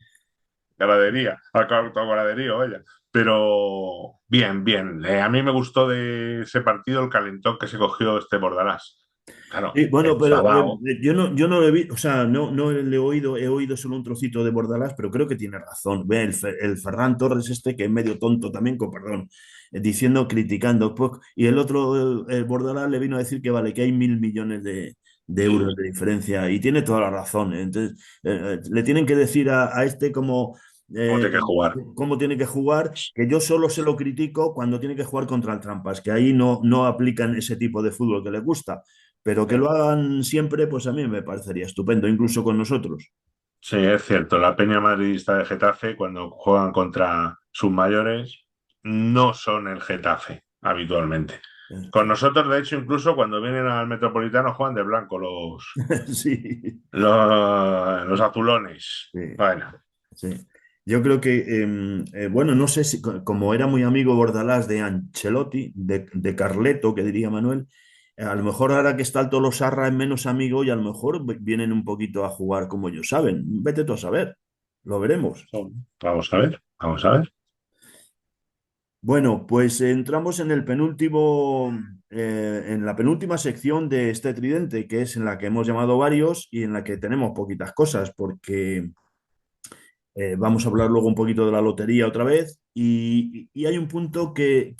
ganadería, a cuarta ganadería, vaya. Pero bien, bien. A mí me gustó de ese partido el calentón que se cogió este Bordalás. Claro, Sí, bueno, pero enfadado. yo no lo he visto, o sea, no le he oído solo un trocito de Bordalás, pero creo que tiene razón. Ve el Ferran Torres este, que es medio tonto también, con perdón, diciendo, criticando, pues, y el otro, el Bordalás, le vino a decir que vale, que hay 1.000 millones de euros de diferencia, y tiene toda la razón. Entonces, le tienen que decir a este como ¿Cómo eh, tiene que jugar? cómo tiene que jugar, que yo solo se lo critico cuando tiene que jugar contra el Trampas, que ahí no aplican ese tipo de fútbol que le gusta. Pero que lo hagan siempre, pues a mí me parecería estupendo, incluso con nosotros. Sí, es cierto. La peña madridista de Getafe, cuando juegan contra sus mayores, no son el Getafe habitualmente. Con nosotros, de hecho, incluso cuando vienen al Metropolitano juegan de blanco Sí, los azulones. sí, Bueno, sí. Yo creo que, bueno, no sé si, como era muy amigo Bordalás de Ancelotti, de Carleto, que diría Manuel, a lo mejor ahora que está el Tolosarra es menos amigo y a lo mejor vienen un poquito a jugar como ellos saben. Vete tú a saber, lo veremos. vamos a ver, vamos a ver. Bueno, pues entramos en el penúltimo, en la penúltima sección de este tridente, que es en la que hemos llamado varios y en la que tenemos poquitas cosas, porque vamos a hablar luego un poquito de la lotería otra vez. Y hay un punto que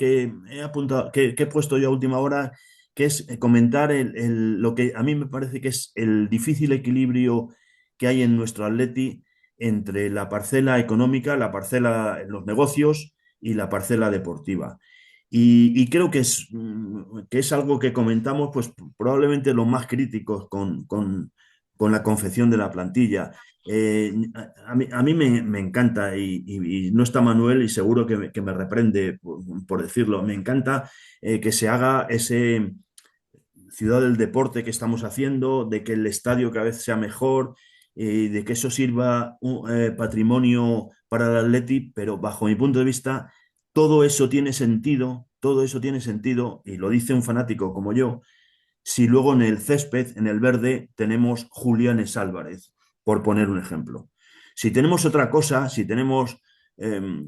he apuntado, que he puesto yo a última hora, que es comentar lo que a mí me parece que es el difícil equilibrio que hay en nuestro Atleti entre la parcela económica, la parcela en los negocios y la parcela deportiva. Y creo que es algo que comentamos, pues probablemente los más críticos con la confección de la plantilla. A mí me encanta, y no está Manuel y seguro que me reprende por decirlo, me encanta que se haga ese ciudad del deporte que estamos haciendo, de que el estadio cada vez sea mejor, de que eso sirva un patrimonio para el Atleti, pero bajo mi punto de vista, todo eso tiene sentido, y lo dice un fanático como yo, si luego en el césped, en el verde, tenemos Julianes Álvarez, por poner un ejemplo. Si tenemos otra cosa, si tenemos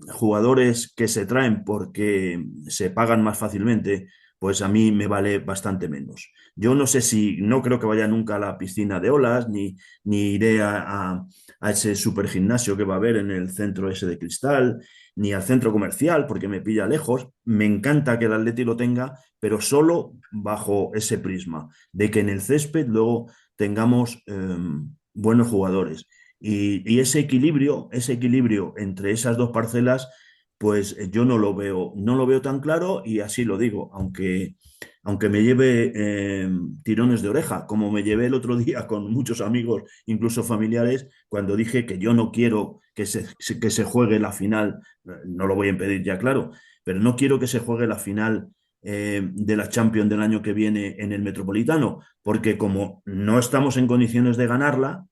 jugadores que se traen porque se pagan más fácilmente, pues a mí me vale bastante menos. Yo no sé si, no creo que vaya nunca a la piscina de olas, ni iré a ese super gimnasio que va a haber en el centro ese de cristal, ni al centro comercial, porque me pilla lejos. Me encanta que el Atleti lo tenga, pero solo bajo ese prisma, de que en el césped luego tengamos buenos jugadores. Y ese equilibrio entre esas dos parcelas, pues yo no lo veo tan claro y así lo digo, aunque me lleve tirones de oreja, como me llevé el otro día con muchos amigos, incluso familiares, cuando dije que yo no quiero que se juegue la final, no lo voy a impedir ya, claro, pero no quiero que se juegue la final de la Champions del año que viene en el Metropolitano, porque como no estamos en condiciones de ganarla,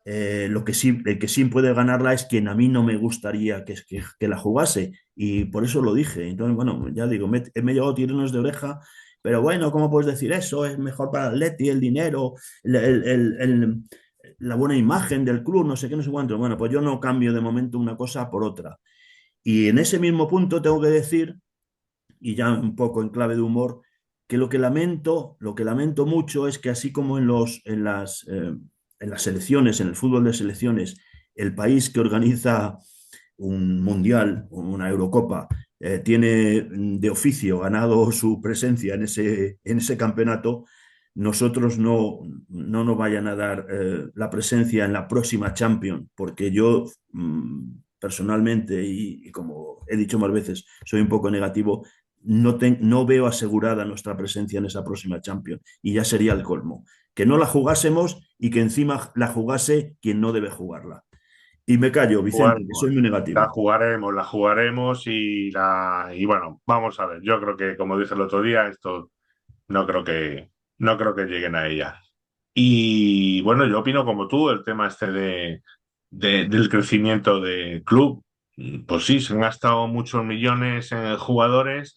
lo que sí, el que sí puede ganarla es quien a mí no me gustaría que la jugase. Y por eso lo dije. Entonces, bueno, ya digo, me he llevado tirones de oreja, pero bueno, ¿cómo puedes decir eso? Es mejor para el Atleti, el dinero, la buena imagen del club, no sé qué, no sé cuánto. Bueno, pues yo no cambio de momento una cosa por otra. Y en ese mismo punto tengo que decir, y ya un poco en clave de humor, que lo que lamento mucho es que así como en las selecciones, en el fútbol de selecciones, el país que organiza un mundial, una Eurocopa, tiene de oficio ganado su presencia en ese campeonato, nosotros no nos vayan a dar la presencia en la próxima Champions, porque yo personalmente, y como he dicho más veces, soy un poco negativo, no veo asegurada nuestra presencia en esa próxima Champions y ya sería el colmo. Que no la jugásemos y que encima la jugase quien no debe jugarla. Y me callo, Vicente, que soy Jugaremos, muy negativo. la jugaremos y bueno, vamos a ver. Yo creo que, como dije el otro día, esto no creo no creo que lleguen a ella. Y bueno, yo opino como tú, el tema este del crecimiento del club. Pues sí, se han gastado muchos millones en jugadores,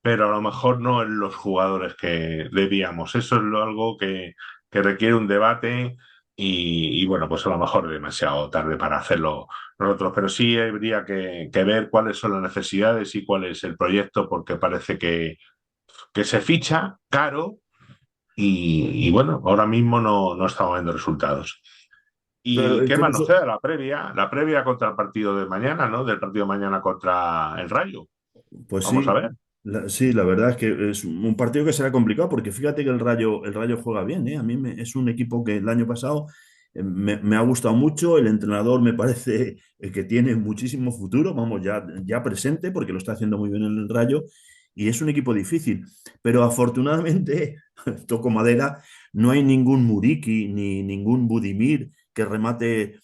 pero a lo mejor no en los jugadores que debíamos. Eso es algo que requiere un debate y bueno, pues a lo mejor es demasiado tarde para hacerlo nosotros, pero sí habría que ver cuáles son las necesidades y cuál es el proyecto, porque parece que se ficha caro y bueno, ahora mismo no estamos viendo resultados. Pero ¿Y es qué que más nos queda? La previa contra el partido de mañana, ¿no? Del partido de mañana contra el Rayo. pues Vamos a sí, ver. sí, la verdad es que es un partido que será complicado porque fíjate que el Rayo juega bien, ¿eh? Es un equipo que el año pasado me ha gustado mucho, el entrenador me parece que tiene muchísimo futuro, vamos, ya presente porque lo está haciendo muy bien en el Rayo y es un equipo difícil, pero afortunadamente, toco madera, no hay ningún Muriqui ni ningún Budimir que remate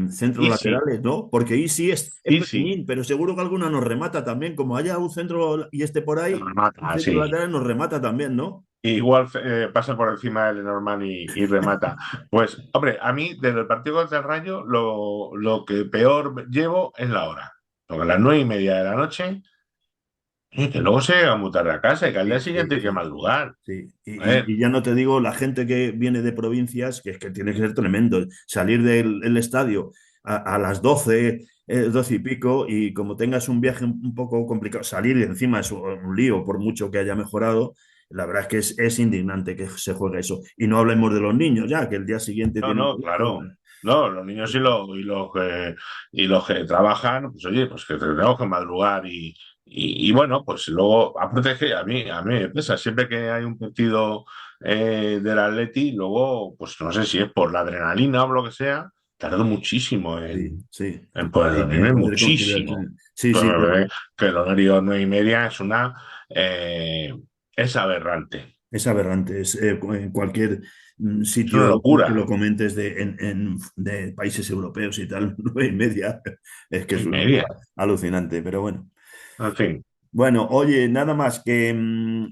centros Y sí, laterales, ¿no? Porque ahí sí es y sí. pequeñín, pero seguro que alguna nos remata también. Como haya un centro y esté por ahí, un Remata, centro sí. lateral nos remata también, ¿no? Igual pasa por encima de Lenormand y remata. Pues, hombre, a mí desde el partido contra el Rayo lo que peor llevo es la hora. Porque a las 9:30 de la noche, y que luego se llega muy tarde a casa y que al día Sí, sí, siguiente hay que sí. madrugar. Sí, A ver, y ya no te digo la gente que viene de provincias, que es que tiene que ser tremendo. Salir del estadio a las 12 12 y pico, y como tengas un viaje un poco complicado, salir y encima es un lío, por mucho que haya mejorado, la verdad es que es indignante que se juegue eso. Y no hablemos de los niños ya, que el día siguiente no, tienen no, colegio. claro. No, los niños y los que trabajan, pues oye, pues que tenemos que madrugar y bueno, pues luego, aparte que a mí me pesa, siempre que hay un partido del Atleti, luego, pues no sé si es por la adrenalina o lo que sea, tardo muchísimo Sí, sí. en poder En dormirme, poder conciliar. muchísimo. Sí, sí, Pero, que el horario 9:30 eh, es aberrante, es aberrante. En cualquier es una sitio que locura. lo comentes de países europeos y tal, 9:30, es que es una cosa 9:30. alucinante, pero bueno. En fin. Bueno, oye, nada más que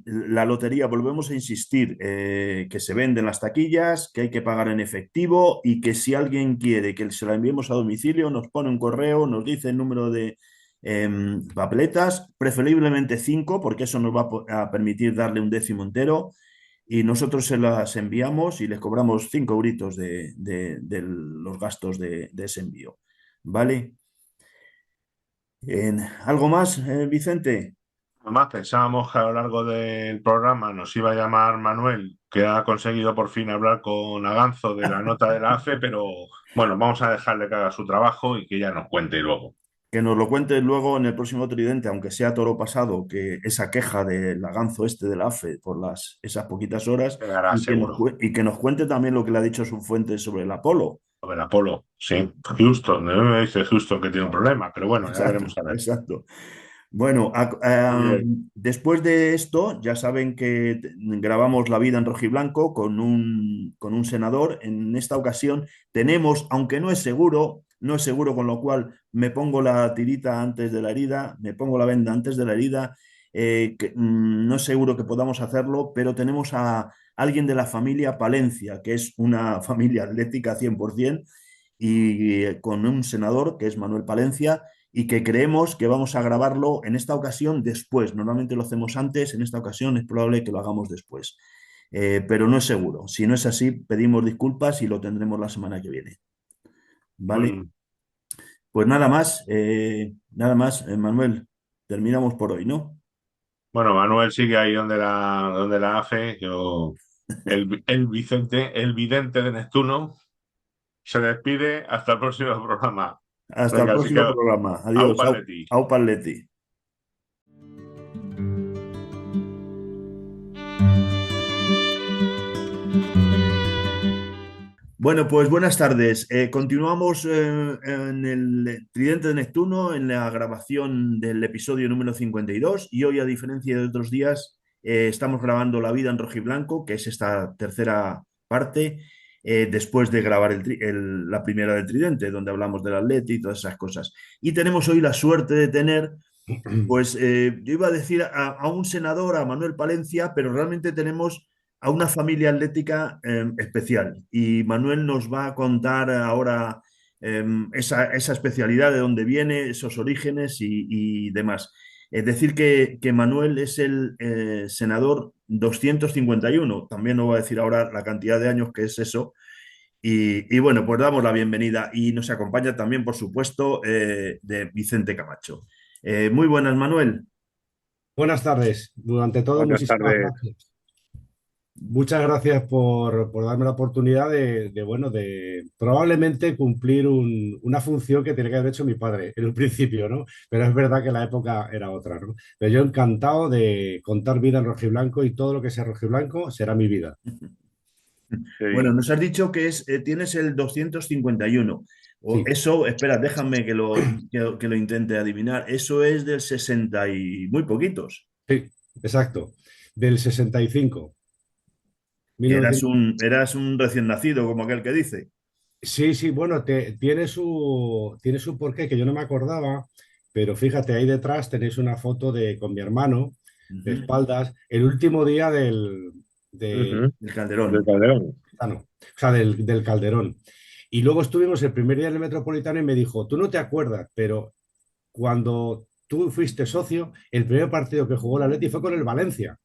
la lotería, volvemos a insistir, que se venden las taquillas, que hay que pagar en efectivo y que si alguien quiere que se la enviemos a domicilio, nos pone un correo, nos dice el número de papeletas, preferiblemente 5, porque eso nos va a permitir darle un décimo entero y nosotros se las enviamos y les cobramos 5 euritos de los gastos de ese envío. ¿Vale? ¿Algo más, Vicente? Además, pensábamos que a lo largo del programa nos iba a llamar Manuel, que ha conseguido por fin hablar con Aganzo de la nota de la AFE, pero bueno, vamos a dejarle que haga su trabajo y que ya nos cuente luego. Que nos lo cuentes luego en el próximo Tridente, aunque sea toro pasado, que esa queja del laganzo este de la AFE por esas poquitas horas Quedará seguro. y que nos cuente también lo que le ha dicho su fuente sobre el Apolo. A ver, Apolo, sí. Houston, no me dice Houston que tiene un problema, pero bueno, ya Exacto, veremos a ver. exacto. Bueno, Oye, después de esto, ya saben que grabamos La vida en rojiblanco con un senador. En esta ocasión tenemos, aunque no es seguro, no es seguro, con lo cual me pongo la tirita antes de la herida, me pongo la venda antes de la herida, no es seguro que podamos hacerlo, pero tenemos a alguien de la familia Palencia, que es una familia atlética 100%, y con un senador, que es Manuel Palencia, y que creemos que vamos a grabarlo en esta ocasión después. Normalmente lo hacemos antes, en esta ocasión es probable que lo hagamos después. Pero no es seguro. Si no es así, pedimos disculpas y lo tendremos la semana que viene. ¿Vale? mm, Pues nada más, Manuel, terminamos por hoy, ¿no? bueno, Manuel sigue ahí donde la hace. Yo, el vidente de Neptuno, se despide hasta el próximo programa. Hasta el Venga, así que próximo programa. au Adiós. Au, Paletti. au Paletti. Bueno, pues buenas tardes. Continuamos en el Tridente de Neptuno, en la grabación del episodio número 52 y hoy, a diferencia de otros días, estamos grabando La vida en rojiblanco, que es esta tercera parte, después de grabar la primera del Tridente, donde hablamos del Atleti y todas esas cosas. Y tenemos hoy la suerte de tener, pues yo iba a decir a un senador, a Manuel Palencia, pero realmente tenemos a una familia atlética especial. Y Manuel nos va a contar ahora esa especialidad, de dónde viene, esos orígenes y demás. Es decir, que Manuel es el senador 251. También nos va a decir ahora la cantidad de años que es eso. Y bueno, pues damos la bienvenida y nos acompaña también, por supuesto, de Vicente Camacho. Muy buenas, Manuel. Buenas tardes. Durante todo, Buenas muchísimas tardes. gracias. Muchas gracias por darme la oportunidad bueno, de probablemente cumplir una función que tenía que haber hecho mi padre en un principio, ¿no? Pero es verdad que la época era otra, ¿no? Pero yo encantado de contar vida en rojiblanco y todo lo que sea rojiblanco será mi vida. Bueno, Sí. nos has dicho que tienes el 251. Sí, Eso, espera, déjame que lo intente adivinar. Eso es del 60 y muy poquitos. sí, exacto. Del 65. Eras un recién nacido, como aquel que dice. Sí, sí, bueno, tiene su porqué que yo no me acordaba, pero fíjate, ahí detrás tenéis una foto con mi hermano, de Ujú. espaldas, el último día Ujú. El Del Calderón. Calderón. o sea, del Calderón. Y luego estuvimos el primer día en el Metropolitano y me dijo, tú no te acuerdas, pero cuando tú fuiste socio, el primer partido que jugó el Atleti fue con el Valencia.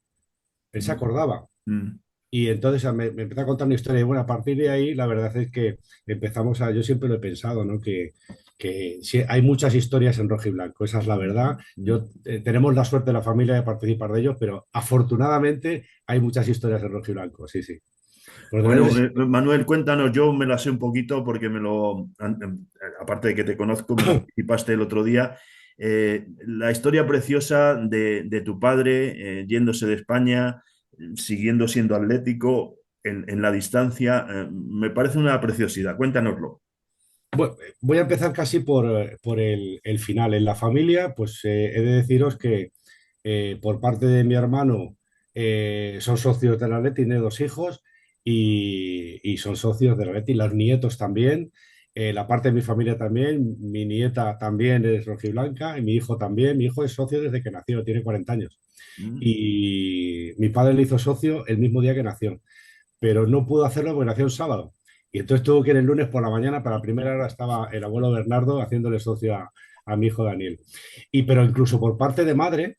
Él se Mm, acordaba. mm. Y entonces me empezó a contar una historia y bueno, a partir de ahí la verdad es que yo siempre lo he pensado, ¿no? Que sí, hay muchas historias en rojo y blanco, esa es la verdad. Mm. Tenemos la suerte de la familia de participar de ellos, pero afortunadamente hay muchas historias en rojo y blanco, sí, sí. Porque Bueno, entonces, Manuel, cuéntanos, yo me la sé un poquito porque aparte de que te conozco, me participaste el otro día, la historia preciosa de tu padre yéndose de España, siguiendo siendo atlético en la distancia, me parece una preciosidad. Cuéntanoslo. voy a empezar casi por el final. En la familia, pues he de deciros que por parte de mi hermano son socios de la Atleti, tiene dos hijos y son socios de la Atleti, los nietos también. La parte de mi familia también, mi nieta también es rojiblanca y mi hijo también. Mi hijo es socio desde que nació, tiene 40 años. Mm. Y mi padre le hizo socio el mismo día que nació, pero no pudo hacerlo porque nació el sábado. Y entonces tuvo que ir el lunes por la mañana, para la primera hora estaba el abuelo Bernardo haciéndole socio a mi hijo Daniel. Pero incluso por parte de madre,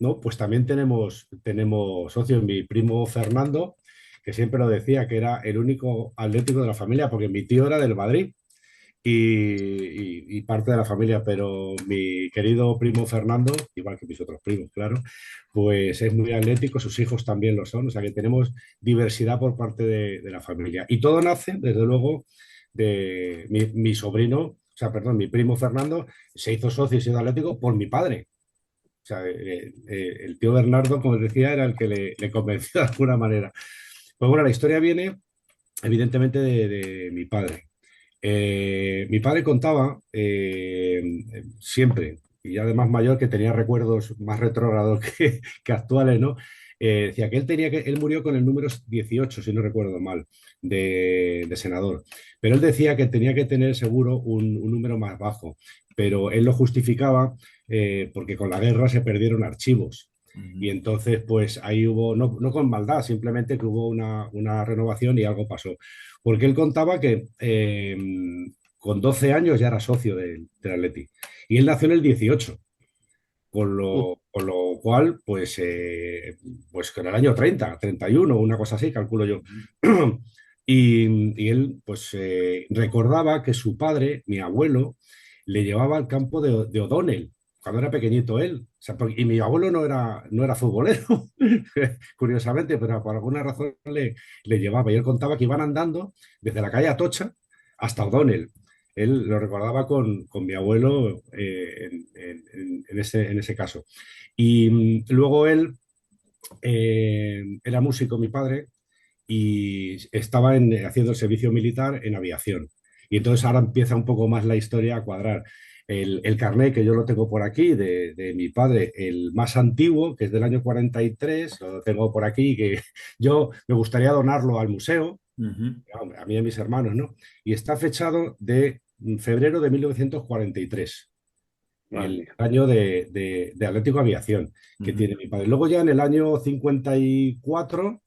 ¿no? Pues también tenemos socio, mi primo Fernando, que siempre lo decía, que era el único atlético de la familia, porque mi tío era del Madrid y parte de la familia, pero mi querido primo Fernando, igual que mis otros primos, claro, pues es muy atlético, sus hijos también lo son, o sea que tenemos diversidad por parte de la familia. Y todo nace, desde luego, de mi sobrino, o sea, perdón, mi primo Fernando se hizo socio y se hizo atlético por mi padre. O sea, el tío Bernardo, como os decía, era el que le convenció de alguna manera. Pues bueno, la historia viene evidentemente de mi padre. Mi padre contaba siempre, y además mayor, que tenía recuerdos más retrógrados que actuales, ¿no? Decía que él murió con el número 18, si no recuerdo mal, de senador. Pero él decía que tenía que tener seguro un número más bajo, pero él lo justificaba porque con la guerra se perdieron archivos. Y Ujú. entonces, pues ahí hubo, no con maldad, simplemente que hubo una renovación y algo pasó. Porque él contaba que con 12 años ya era socio del Atleti. Y él nació en el 18, Uh, con lo cual, pues con el año 31, una cosa así, calculo yo. ujú. Y él, pues, recordaba que su padre, mi abuelo, le llevaba al campo de O'Donnell cuando era pequeñito él. O sea, y mi abuelo no era futbolero, curiosamente, pero por alguna razón le llevaba. Y él contaba que iban andando desde la calle Atocha hasta O'Donnell. Él lo recordaba con mi abuelo en ese caso. Y luego él era músico, mi padre, y estaba haciendo el servicio militar en aviación. Y entonces ahora empieza un poco más la historia a cuadrar. El carnet que yo lo tengo por aquí de mi padre, el más antiguo, que es del año 43, lo tengo por aquí, que yo me gustaría donarlo al museo, Ujú. a mí y a mis hermanos, ¿no? Y está fechado de febrero de 1943, Madre el mía. año de Atlético Aviación que Ujú. tiene mi padre. Luego ya en el año 54,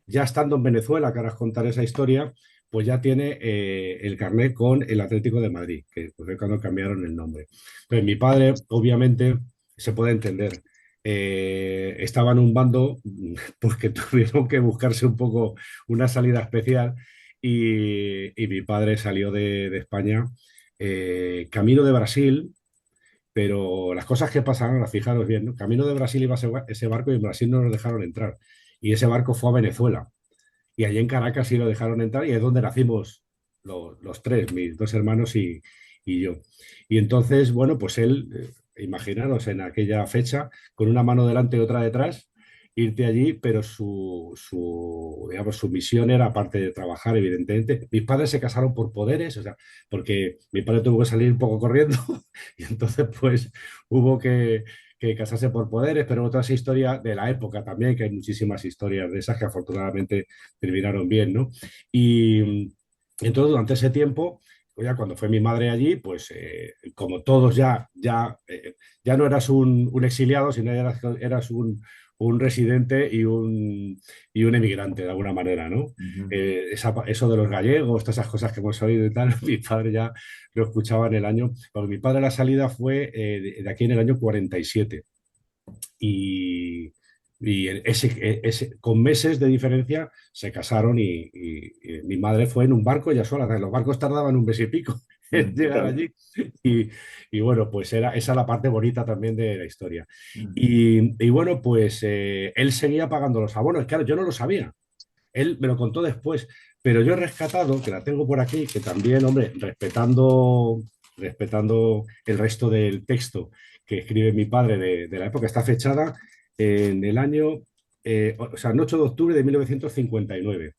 ya estando en Venezuela, que ahora os contaré esa historia, pues ya tiene el carnet con el Atlético de Madrid, que fue cuando cambiaron el nombre. Entonces mi padre, obviamente, se puede entender, estaba en un bando pues que tuvieron que buscarse un poco una salida especial y mi padre salió de España camino de Brasil, pero las cosas que pasaron, ahora fijaros bien, ¿no? Camino de Brasil iba ese barco y en Brasil no nos dejaron entrar. Y ese barco fue a Venezuela. Y allí en Caracas sí lo dejaron entrar y es donde nacimos los tres, mis dos hermanos y yo. Y entonces, bueno, pues él, imaginaros en aquella fecha, con una mano delante y otra detrás, irte allí, pero digamos, su misión era, aparte de trabajar, evidentemente. Mis padres se casaron por poderes, o sea, porque mi padre tuvo que salir un poco corriendo y entonces, pues, hubo que casarse por poderes, pero otra historia de la época también, que hay muchísimas historias de esas que afortunadamente terminaron bien, ¿no? Y entonces durante ese tiempo, pues ya cuando fue mi madre allí, pues como todos ya no eras un exiliado, sino eras un residente y un emigrante de alguna manera, ¿no? Ujú. Eso de los gallegos, todas esas cosas que hemos oído y tal, mi padre ya lo escuchaba en el año, porque mi padre la salida fue de aquí en el año 47 y, con meses de diferencia se casaron y mi madre fue en un barco ya sola. Los barcos tardaban un mes y pico en Ujú. llegar allí y, y bueno, pues esa es la parte bonita también de la historia. Ujú. Y bueno, pues él seguía pagando los abonos. Claro, yo no lo sabía. Él me lo contó después, pero yo he rescatado, que la tengo por aquí, que también, hombre, respetando el resto del texto que escribe mi padre de la época, está fechada en el año, o sea, el 8 de octubre de 1959.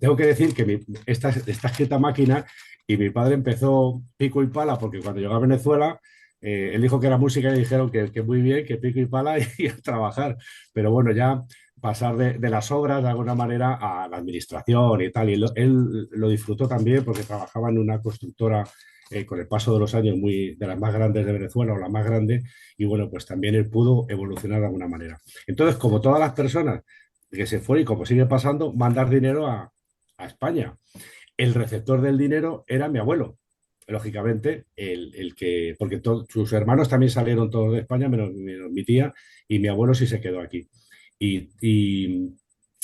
Tengo que decir que está escrita a máquina y mi padre empezó pico y pala porque cuando llegó a Venezuela, él dijo que era música y le dijeron que muy bien, que pico y pala y a trabajar. Pero bueno, ya pasar de las obras de alguna manera a la administración y tal. Y él lo disfrutó también porque trabajaba en una constructora con el paso de los años de las más grandes de Venezuela o la más grande. Y bueno, pues también él pudo evolucionar de alguna manera. Entonces, como todas las personas que se fueron y como sigue pasando, mandar dinero a España. El receptor del dinero era mi abuelo, lógicamente, porque sus hermanos también salieron todos de España, menos mi tía, y mi abuelo sí se quedó aquí. Y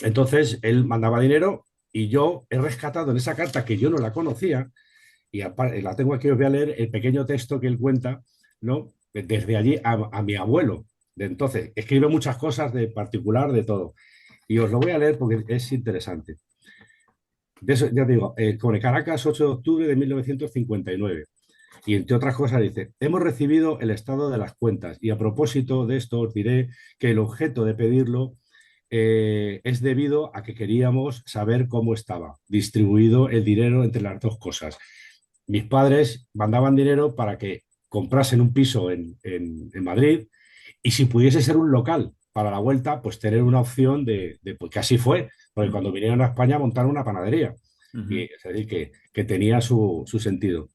entonces él mandaba dinero y yo he rescatado en esa carta que yo no la conocía, y la tengo aquí, os voy a leer el pequeño texto que él cuenta, ¿no? Desde allí a mi abuelo. De entonces, escribe muchas cosas de particular, de todo. Y os lo voy a leer porque es interesante. De eso, ya te digo, con Caracas, 8 de octubre de 1959. Y entre otras cosas dice, hemos recibido el estado de las cuentas y a propósito de esto os diré que el objeto de pedirlo es debido a que queríamos saber cómo estaba distribuido el dinero entre las dos cosas. mis padres mandaban dinero para que comprasen un piso en Madrid y si pudiese ser un local para la vuelta, pues tener una opción pues que así fue, porque cuando vinieron a España montaron una panadería. Y Ujú. es decir, que tenía su sentido.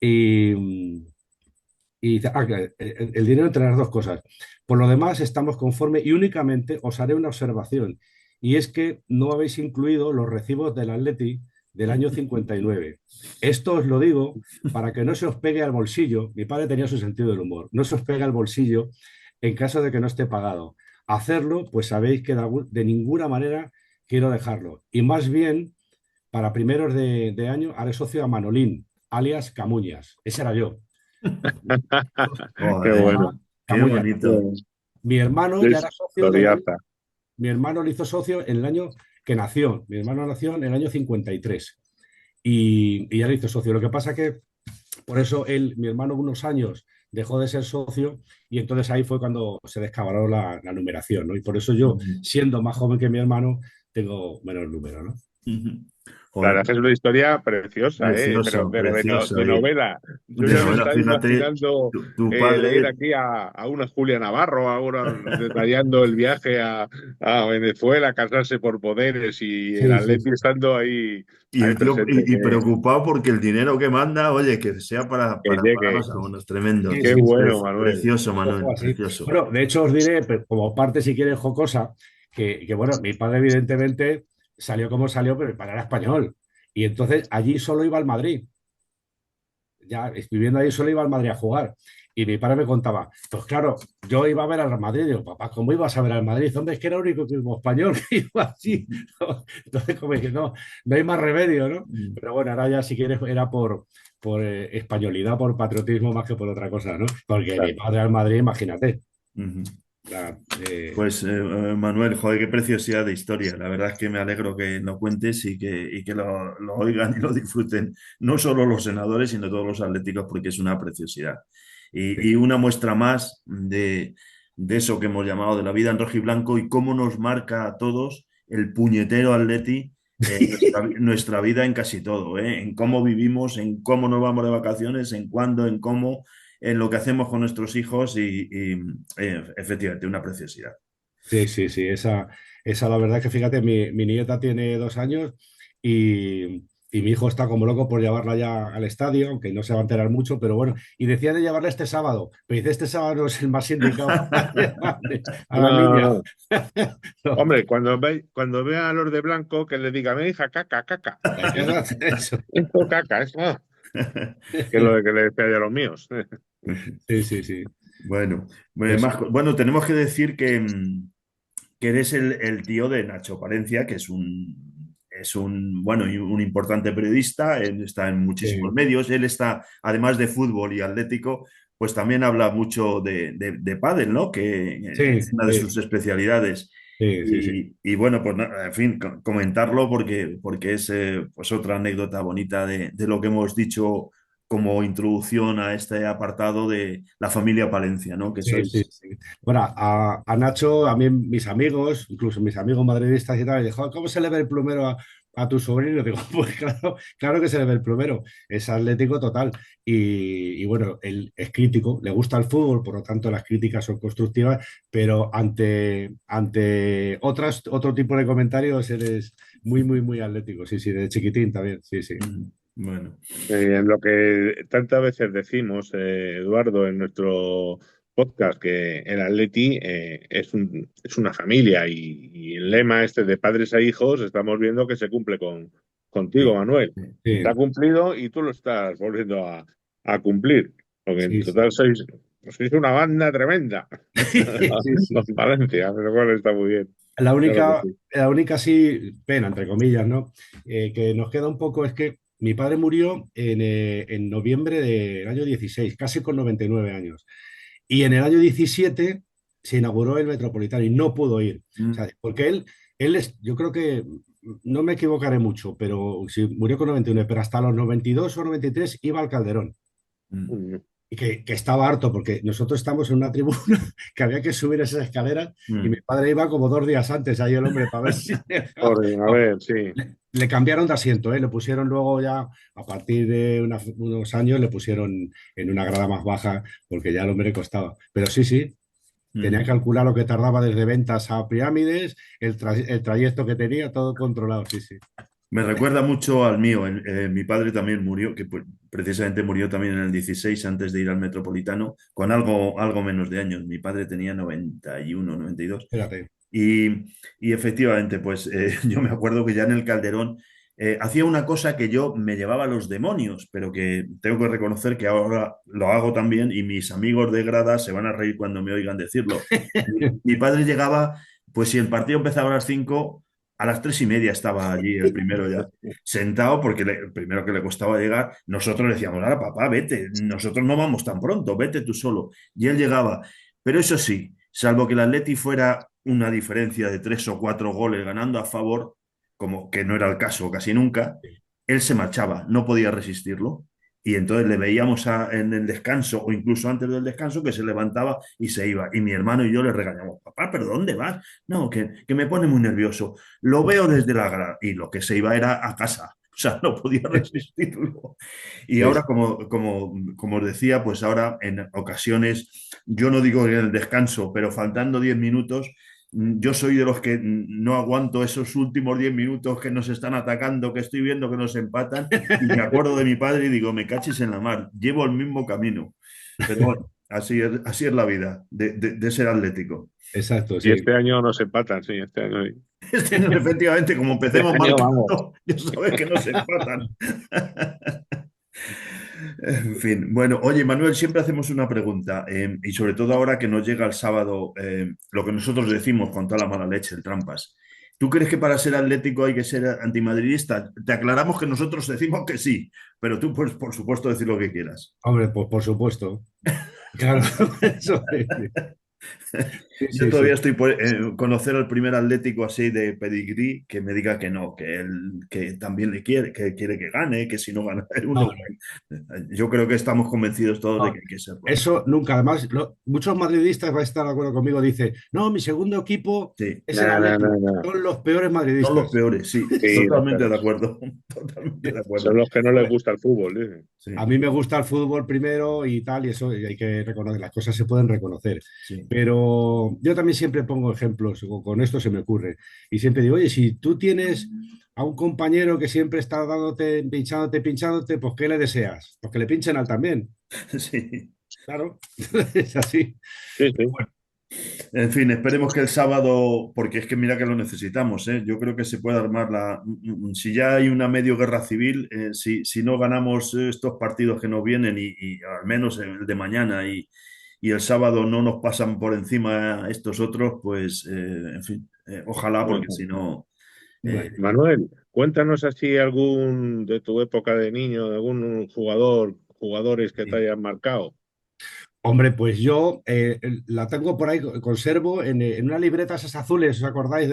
Y, y dice, que el dinero entre las dos cosas. Por lo demás, estamos conformes y únicamente os haré una observación, y es que no habéis incluido los recibos del Atleti del año 59. Esto os lo digo para que no se os pegue al bolsillo. Mi padre tenía su sentido del humor. No se os pegue al bolsillo en caso de que no esté pagado. Hacerlo, pues sabéis que de ninguna manera quiero dejarlo. Y más bien, para primeros de año, haré socio a Manolín, alias Camuñas. Ese era yo. Qué Se Joder, bueno. llama qué Camuñas. bonito. Mi hermano Qué ya era socio del año, historiaza. mi hermano lo hizo socio en el año que nació. Mi hermano nació en el año 53 y ya lo hizo socio. Lo que pasa que por eso mi hermano, unos años dejó de ser socio y entonces ahí fue cuando se descabaló la numeración, ¿no? Y por eso yo, Ujú, siendo más joven que mi hermano, tengo menos número, ¿no? ujú. La Joder, verdad es que es una historia preciosa, ¿eh? Pero, precioso, de precioso. novela. Yo De ya me novela, estaba fíjate, imaginando tu leer padre. aquí a una Julia Navarro, ahora detallando el viaje a Venezuela, casarse por poderes y el Sí, sí, Atleti sí. estando ahí, Y ahí el tío presente. y preocupado porque el dinero que manda, oye, que sea Que para llegue. pagarnos algunos. Tremendo, Sí, Qué tío. sí, sí. bueno, Manuel. Precioso, Eso fue Manuel, así. precioso. Bueno, de hecho os diré, como parte si quieres jocosa, bueno, mi padre evidentemente salió como salió, pero mi padre era español. Y entonces allí solo iba al Madrid. Ya viviendo ahí solo iba al Madrid a jugar. Y mi padre me contaba, pues claro, yo iba a ver al Madrid. Digo, papá, ¿cómo ibas a ver al Madrid? Hombre, es que era el único equipo español que iba así. ¿No? Entonces, como que no hay más remedio, ¿no? Mm, Pero bueno, ahora ya si quieres era por españolidad, por patriotismo más que por otra cosa, ¿no? Porque mi Claro. padre al Madrid, imagínate. ujú. La- eh, Pues Manuel, joder, qué preciosidad de historia. La verdad es que me alegro que lo cuentes y que lo oigan y lo disfruten, no solo los senadores, sino todos los atléticos, porque es una preciosidad. Y una muestra más de eso que hemos llamado de la vida en rojo y blanco y cómo nos marca a todos el puñetero Atleti, nuestra vida en casi todo, ¿eh? En cómo vivimos, en cómo nos vamos de vacaciones, en cuándo, en cómo, en lo que hacemos con nuestros hijos efectivamente una preciosidad. Sí, sí, sí, esa la verdad que fíjate, mi nieta tiene 2 años y mi hijo está como loco por llevarla ya al estadio, aunque no se va a enterar mucho, pero bueno, y decía de llevarla este sábado, pero dice, este sábado no es el más indicado para llevarle a la No, no, niña. no. No, Hombre, cuando vea a los de blanco, que le diga, mi hija, caca, caca. hay que hacer eso. Esto caca, eso. Que es lo de que le decía yo a los míos. Sí, sí, sí. Bueno, Eso. bueno, tenemos que decir que eres el tío de Nacho Palencia, que bueno, y un importante periodista, él está en muchísimos Sí, medios, él está, además de fútbol y atlético, pues también habla mucho de pádel, ¿no? Que sí, es una de sí, sus especialidades. sí, sí, sí. Y bueno, pues en fin, comentarlo porque es pues otra anécdota bonita de lo que hemos dicho como introducción a este apartado de la familia Palencia, ¿no? Que Sí, sí, sois... sí. Bueno, a Nacho, a mí mis amigos, incluso mis amigos madridistas y tal, me dijo, ¿cómo se le ve el plumero a tu sobrino? Digo, pues claro, claro que se le ve el plumero, es atlético total. Y bueno, él es crítico, le gusta el fútbol, por lo tanto las críticas son constructivas, pero ante otro tipo de comentarios eres muy, muy, muy atlético. Sí, sí, de chiquitín también, sí, sí. Bueno. En lo que tantas veces decimos, Eduardo, en nuestro podcast, que el Atleti es una familia y el lema este de padres a hijos, estamos viendo que se cumple contigo, Sí, Manuel. Se ha Sí, cumplido y tú lo estás volviendo a cumplir. Porque en sí, total sí. sois una banda tremenda. Sí, sí, Con sí. Valencia, lo cual está muy bien. La Claro que única, sí. la única sí, pena, entre comillas, ¿no? Que nos queda un poco es que mi padre murió en noviembre del año 16, casi con 99 años. Y en el año 17 se inauguró el Metropolitano y no pudo ir. O mm, sea, porque yo creo que, no me equivocaré mucho, pero sí, murió con 99, pero hasta los 92 o 93 iba al Calderón. mm. y que estaba harto porque nosotros estamos en una tribuna que había que subir esas escaleras y mi padre iba como 2 días antes ahí el hombre para ver si A ver, sí. le cambiaron de asiento, ¿eh? Le pusieron luego ya, a partir de unos años, le pusieron en una grada más baja porque ya el hombre costaba. Pero sí, sí, tenía que calcular lo que tardaba desde Ventas a Pirámides, el trayecto que tenía, todo controlado, sí, sí. Me recuerda mucho al mío. Mi padre también murió, que pues, precisamente murió también en el 16 antes de ir al Metropolitano, con algo menos de años. Mi padre tenía 91, 92. Espérate. Y efectivamente, pues yo me acuerdo que ya en el Calderón hacía una cosa que yo me llevaba a los demonios, pero que tengo que reconocer que ahora lo hago también y mis amigos de grada se van a reír cuando me oigan decirlo. Mi padre llegaba, pues si el partido empezaba a las 5, a las 3:30 estaba allí el primero ya, sentado, porque el primero que le costaba llegar, nosotros le decíamos, ahora papá, vete, nosotros no vamos tan pronto, vete tú solo. Y él llegaba. Pero eso sí, salvo que el Atleti fuera una diferencia de 3 o 4 goles ganando a favor, como que no era el caso casi nunca, él se marchaba, no podía resistirlo. Y entonces le veíamos en el descanso o incluso antes del descanso que se levantaba y se iba. Y mi hermano y yo le regañamos, papá, ¿pero dónde vas? No, que me pone muy nervioso. Lo veo desde la grada. Y lo que se iba era a casa. O sea, no podía resistirlo. Y Sí, ahora, como os decía, pues ahora en ocasiones, yo no digo en el descanso, pero faltando 10 minutos, yo soy de los que no aguanto esos últimos 10 minutos que nos están atacando, que estoy viendo que nos empatan, y me acuerdo de mi padre y digo, me cachis en la mar, llevo el mismo camino. Pero bueno, así es la vida de ser atlético. exacto, Y sí. este año nos empatan, sí, este año. Este año, efectivamente, como empecemos Este año vamos. marcando, ya sabes que nos empatan. En fin, bueno, oye Manuel, siempre hacemos una pregunta y sobre todo ahora que nos llega el sábado, lo que nosotros decimos con toda la mala leche, el trampas. ¿Tú crees que para ser atlético hay que ser antimadridista? Te aclaramos que nosotros decimos que sí, pero tú, pues, por supuesto, decir lo que quieras. Hombre, pues por supuesto. Claro, eso es. Sí, Yo sí, todavía sí. estoy por conocer al primer atlético así de pedigrí que me diga que no, que también le quiere, que quiere que gane, que si no gana el uno. No, Yo creo que estamos convencidos todos de no, que hay que serlo. eso nunca. Además, muchos madridistas van a estar de acuerdo conmigo. Dice, no, mi segundo equipo Sí, es el No, no, no, Atlético. no. Son los peores son los madridistas. peores, sí, Sí, los totalmente de perros. acuerdo, totalmente de Son acuerdo. los que no les gusta el fútbol, dicen. A Sí, mí me gusta el fútbol primero y tal, y eso y hay que reconocer, las cosas se pueden reconocer. sí. Pero yo también siempre pongo ejemplos, o con esto se me ocurre, y siempre digo, oye, si tú tienes a un compañero que siempre está dándote, pinchándote, pues ¿qué le deseas? Pues que le pinchen al también. Sí. Claro, es así. Sí, Pero sí. bueno, En fin, esperemos que el sábado, porque es que mira que lo necesitamos, ¿eh? Yo creo que se puede armar si ya hay una medio guerra civil, si no ganamos estos partidos que nos vienen y al menos el de mañana y el sábado no nos pasan por encima estos otros, pues en fin, ojalá, porque si no... eh, bueno. Manuel, cuéntanos así algún de tu época de niño, de algún jugadores que te sí. hayan marcado. Hombre, pues yo la tengo por ahí, conservo en una libreta esas azules, ¿os acordáis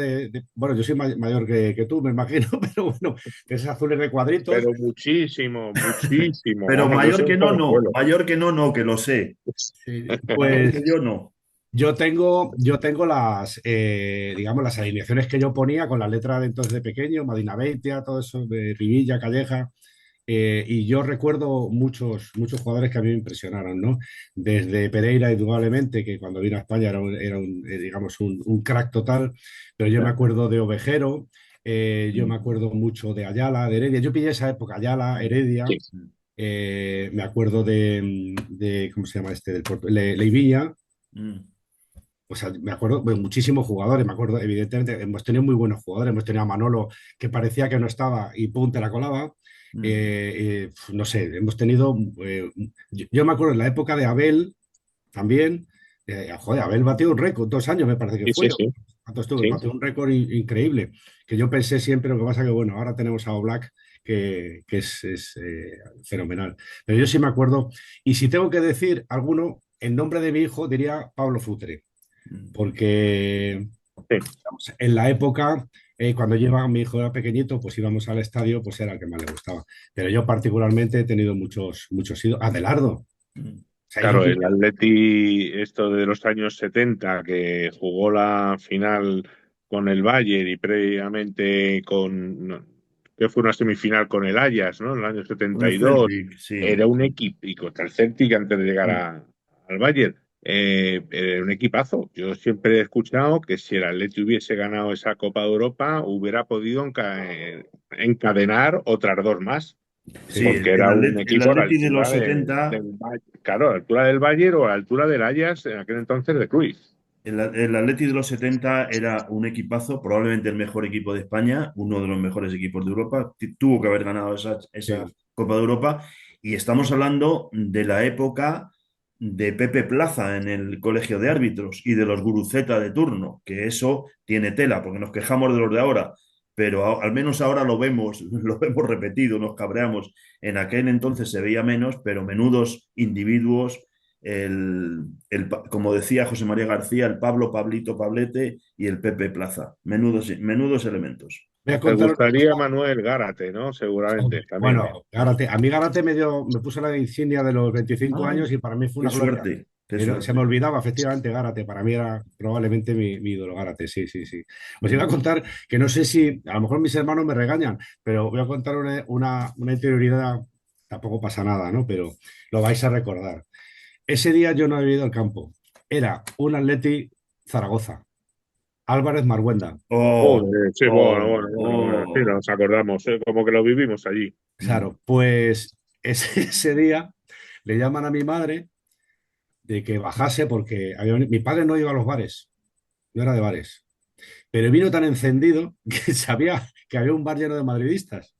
bueno, yo soy mayor que tú, me imagino, pero bueno, de esas azules de cuadritos. Pero muchísimo, muchísimo. Pero Vamos, yo mayor soy que un no, no, jovenzuelo. mayor que no, no, que lo sé. Mayor que Pues yo no. yo tengo digamos, las alineaciones que yo ponía con la letra de entonces de pequeño, Madina Beitia, todo eso de Rivilla, Calleja, y yo recuerdo muchos jugadores que a mí me impresionaron, ¿no? Desde Pereira, indudablemente, que cuando vino a España digamos, un crack total, pero yo me acuerdo de Ovejero, yo me acuerdo mucho de Ayala, de Heredia, yo pillé esa época, Ayala, Heredia, Sí, me acuerdo ¿cómo se llama este? Leivilla, Mm, o sea, me acuerdo de muchísimos jugadores, me acuerdo, evidentemente, hemos tenido muy buenos jugadores, hemos tenido a Manolo que parecía que no estaba y pum, te la colaba. mm. No sé, hemos tenido, yo me acuerdo en la época de Abel también, joder, Abel batió un récord, 2 años me parece que sí, sí, fue. sí, ¿Cuánto estuvo? sí. Batió un récord increíble, que yo pensé siempre, lo que pasa que bueno, ahora tenemos a Oblak que es fenomenal. Pero yo sí me acuerdo, y si tengo que decir alguno, en nombre de mi hijo diría Pablo Futre Mm. porque Sí. vamos, en la época, cuando mi hijo era pequeñito, pues íbamos al estadio, pues era el que más le gustaba. Pero yo particularmente he tenido muchos ídolos. Adelardo, Mm. sea, Claro, el Atleti, esto de los años 70, que jugó la final con el Bayern y previamente que fue una semifinal con el Ajax, ¿no? En el año Con el 72, Celtic, sí. era un equipo, y contra el Celtic antes de llegar Mm. al Bayern, era un equipazo. Yo siempre he escuchado que si el Atleti hubiese ganado esa Copa de Europa, hubiera podido encadenar otras dos más, Sí, sí, porque era un El equipo a la Atleti de los altura 70. claro, a la altura del Bayern o a la altura del Ajax en aquel entonces de Cruyff. El Atleti de los 70 era un equipazo, probablemente el mejor equipo de España, uno de los mejores equipos de Europa. Tuvo que haber ganado esa sí, Copa de Europa. Y estamos hablando de la época de Pepe Plaza en el colegio de árbitros y de los guruceta de turno, que eso tiene tela, porque nos quejamos de los de ahora, pero al menos ahora lo vemos, lo vemos repetido, nos cabreamos. En aquel entonces se veía menos, pero menudos individuos, como decía José María García, el Pablo, Pablito, Pablete y el Pepe Plaza. Menudos elementos. voy a Te contar. gustaría Manuel Gárate, ¿no? Seguramente, también. Bueno, Gárate, a mí Gárate me puso la insignia de los 25 Ah, años y para mí fue qué una gloria. suerte, qué Pero se me suerte. olvidaba, efectivamente, Gárate. Para mí era probablemente mi ídolo, Gárate. Sí, sí, sí. Os iba a contar que no sé si, a lo mejor mis hermanos me regañan, pero voy a contar una interioridad, tampoco pasa nada, ¿no? Pero lo vais a recordar. Ese día yo no había ido al campo. Era un Atleti Zaragoza, Álvarez Marguenda. Oh, Joder, sí, bueno, oh, bueno, bueno, bueno. Sí, oh. nos acordamos, como que lo vivimos allí. Mm. Claro, pues ese día le llaman a mi madre de que bajase porque mi padre no iba a los bares, no era de bares, pero vino tan encendido que sabía que había un bar lleno de madridistas.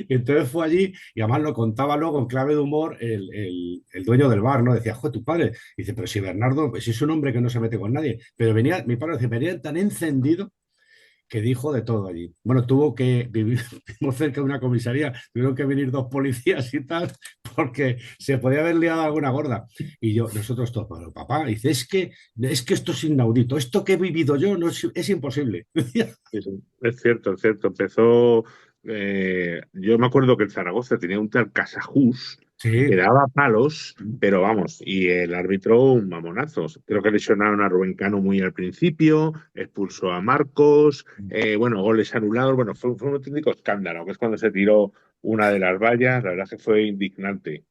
Y entonces fue allí y además lo contaba luego en clave de humor el dueño del bar, ¿no? Decía, joder, tu padre. Dice, pero si Bernardo, pues si es un hombre que no se mete con nadie. Pero venía, mi padre decía, venía tan encendido que dijo de todo allí. Bueno, tuvo que vivir muy cerca de una comisaría, tuvieron que venir dos policías y tal, porque se podía haber liado alguna gorda. Y nosotros todos, pero papá, dice, es que esto es inaudito, esto que he vivido yo no es imposible. Sí, sí. Es cierto, es cierto. Empezó. Yo me acuerdo que el Zaragoza tenía un tal Casajús que Sí, daba palos, pero vamos, y el árbitro un mamonazo. Creo que lesionaron a Rubén Cano muy al principio, expulsó a Marcos, bueno, goles anulados. Bueno, fue un auténtico escándalo, que es cuando se tiró una de las vallas. La verdad es que fue indignante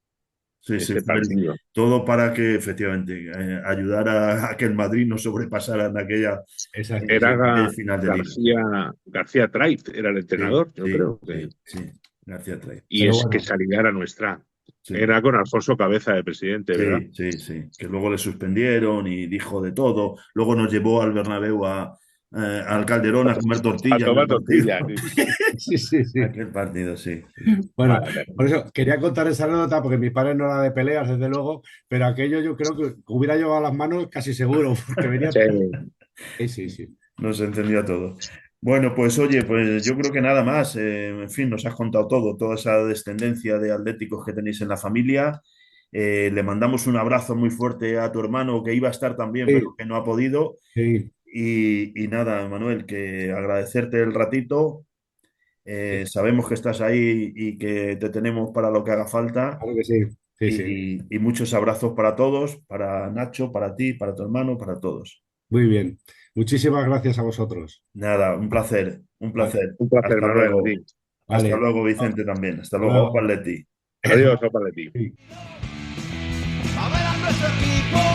Sí, sí, ese partido. todo para que efectivamente ayudara a que el Madrid no sobrepasara en exacto, Era sí. aquel final de liga. García Traiz, era el Sí, entrenador, yo sí, creo que. sí, sí. García Trey. Y Pero es que bueno, salida era nuestra. Sí. Era con Alfonso Cabeza de presidente, ¿verdad? Sí, sí, sí, que luego le suspendieron y dijo de todo. Luego nos llevó al Bernabéu al Calderón a comer A tortilla aquel tomar partido. tortillas. Sí. sí, sí, sí. Aquel partido, sí. Bueno, Vale. por eso quería contar esa anécdota porque mi padre no era de peleas, desde luego, pero aquello yo creo que hubiera llevado las manos casi seguro, porque venía. Sí, Sí, sí, sí. Nos encendió a todo. Bueno, pues oye, pues yo creo que nada más. En fin, nos has contado todo, toda esa descendencia de atléticos que tenéis en la familia. Le mandamos un abrazo muy fuerte a tu hermano que iba a estar también, pero Sí, que no ha podido. sí, Y nada, Manuel, que agradecerte el ratito. Sabemos que estás ahí y que te tenemos para lo que haga falta. claro que sí. Sí, sí. Y muchos abrazos para todos, para Nacho, para ti, para tu hermano, para todos. Muy bien. Muchísimas gracias a vosotros. Nada, un placer, un Vale, placer. un placer, Hasta Manuel, a luego. ti. Hasta vale. luego, Vicente, también. Hasta Hasta luego, Juan luego. Leti. Adiós, Opa de ti. Sí. A ver a nuestro equipo.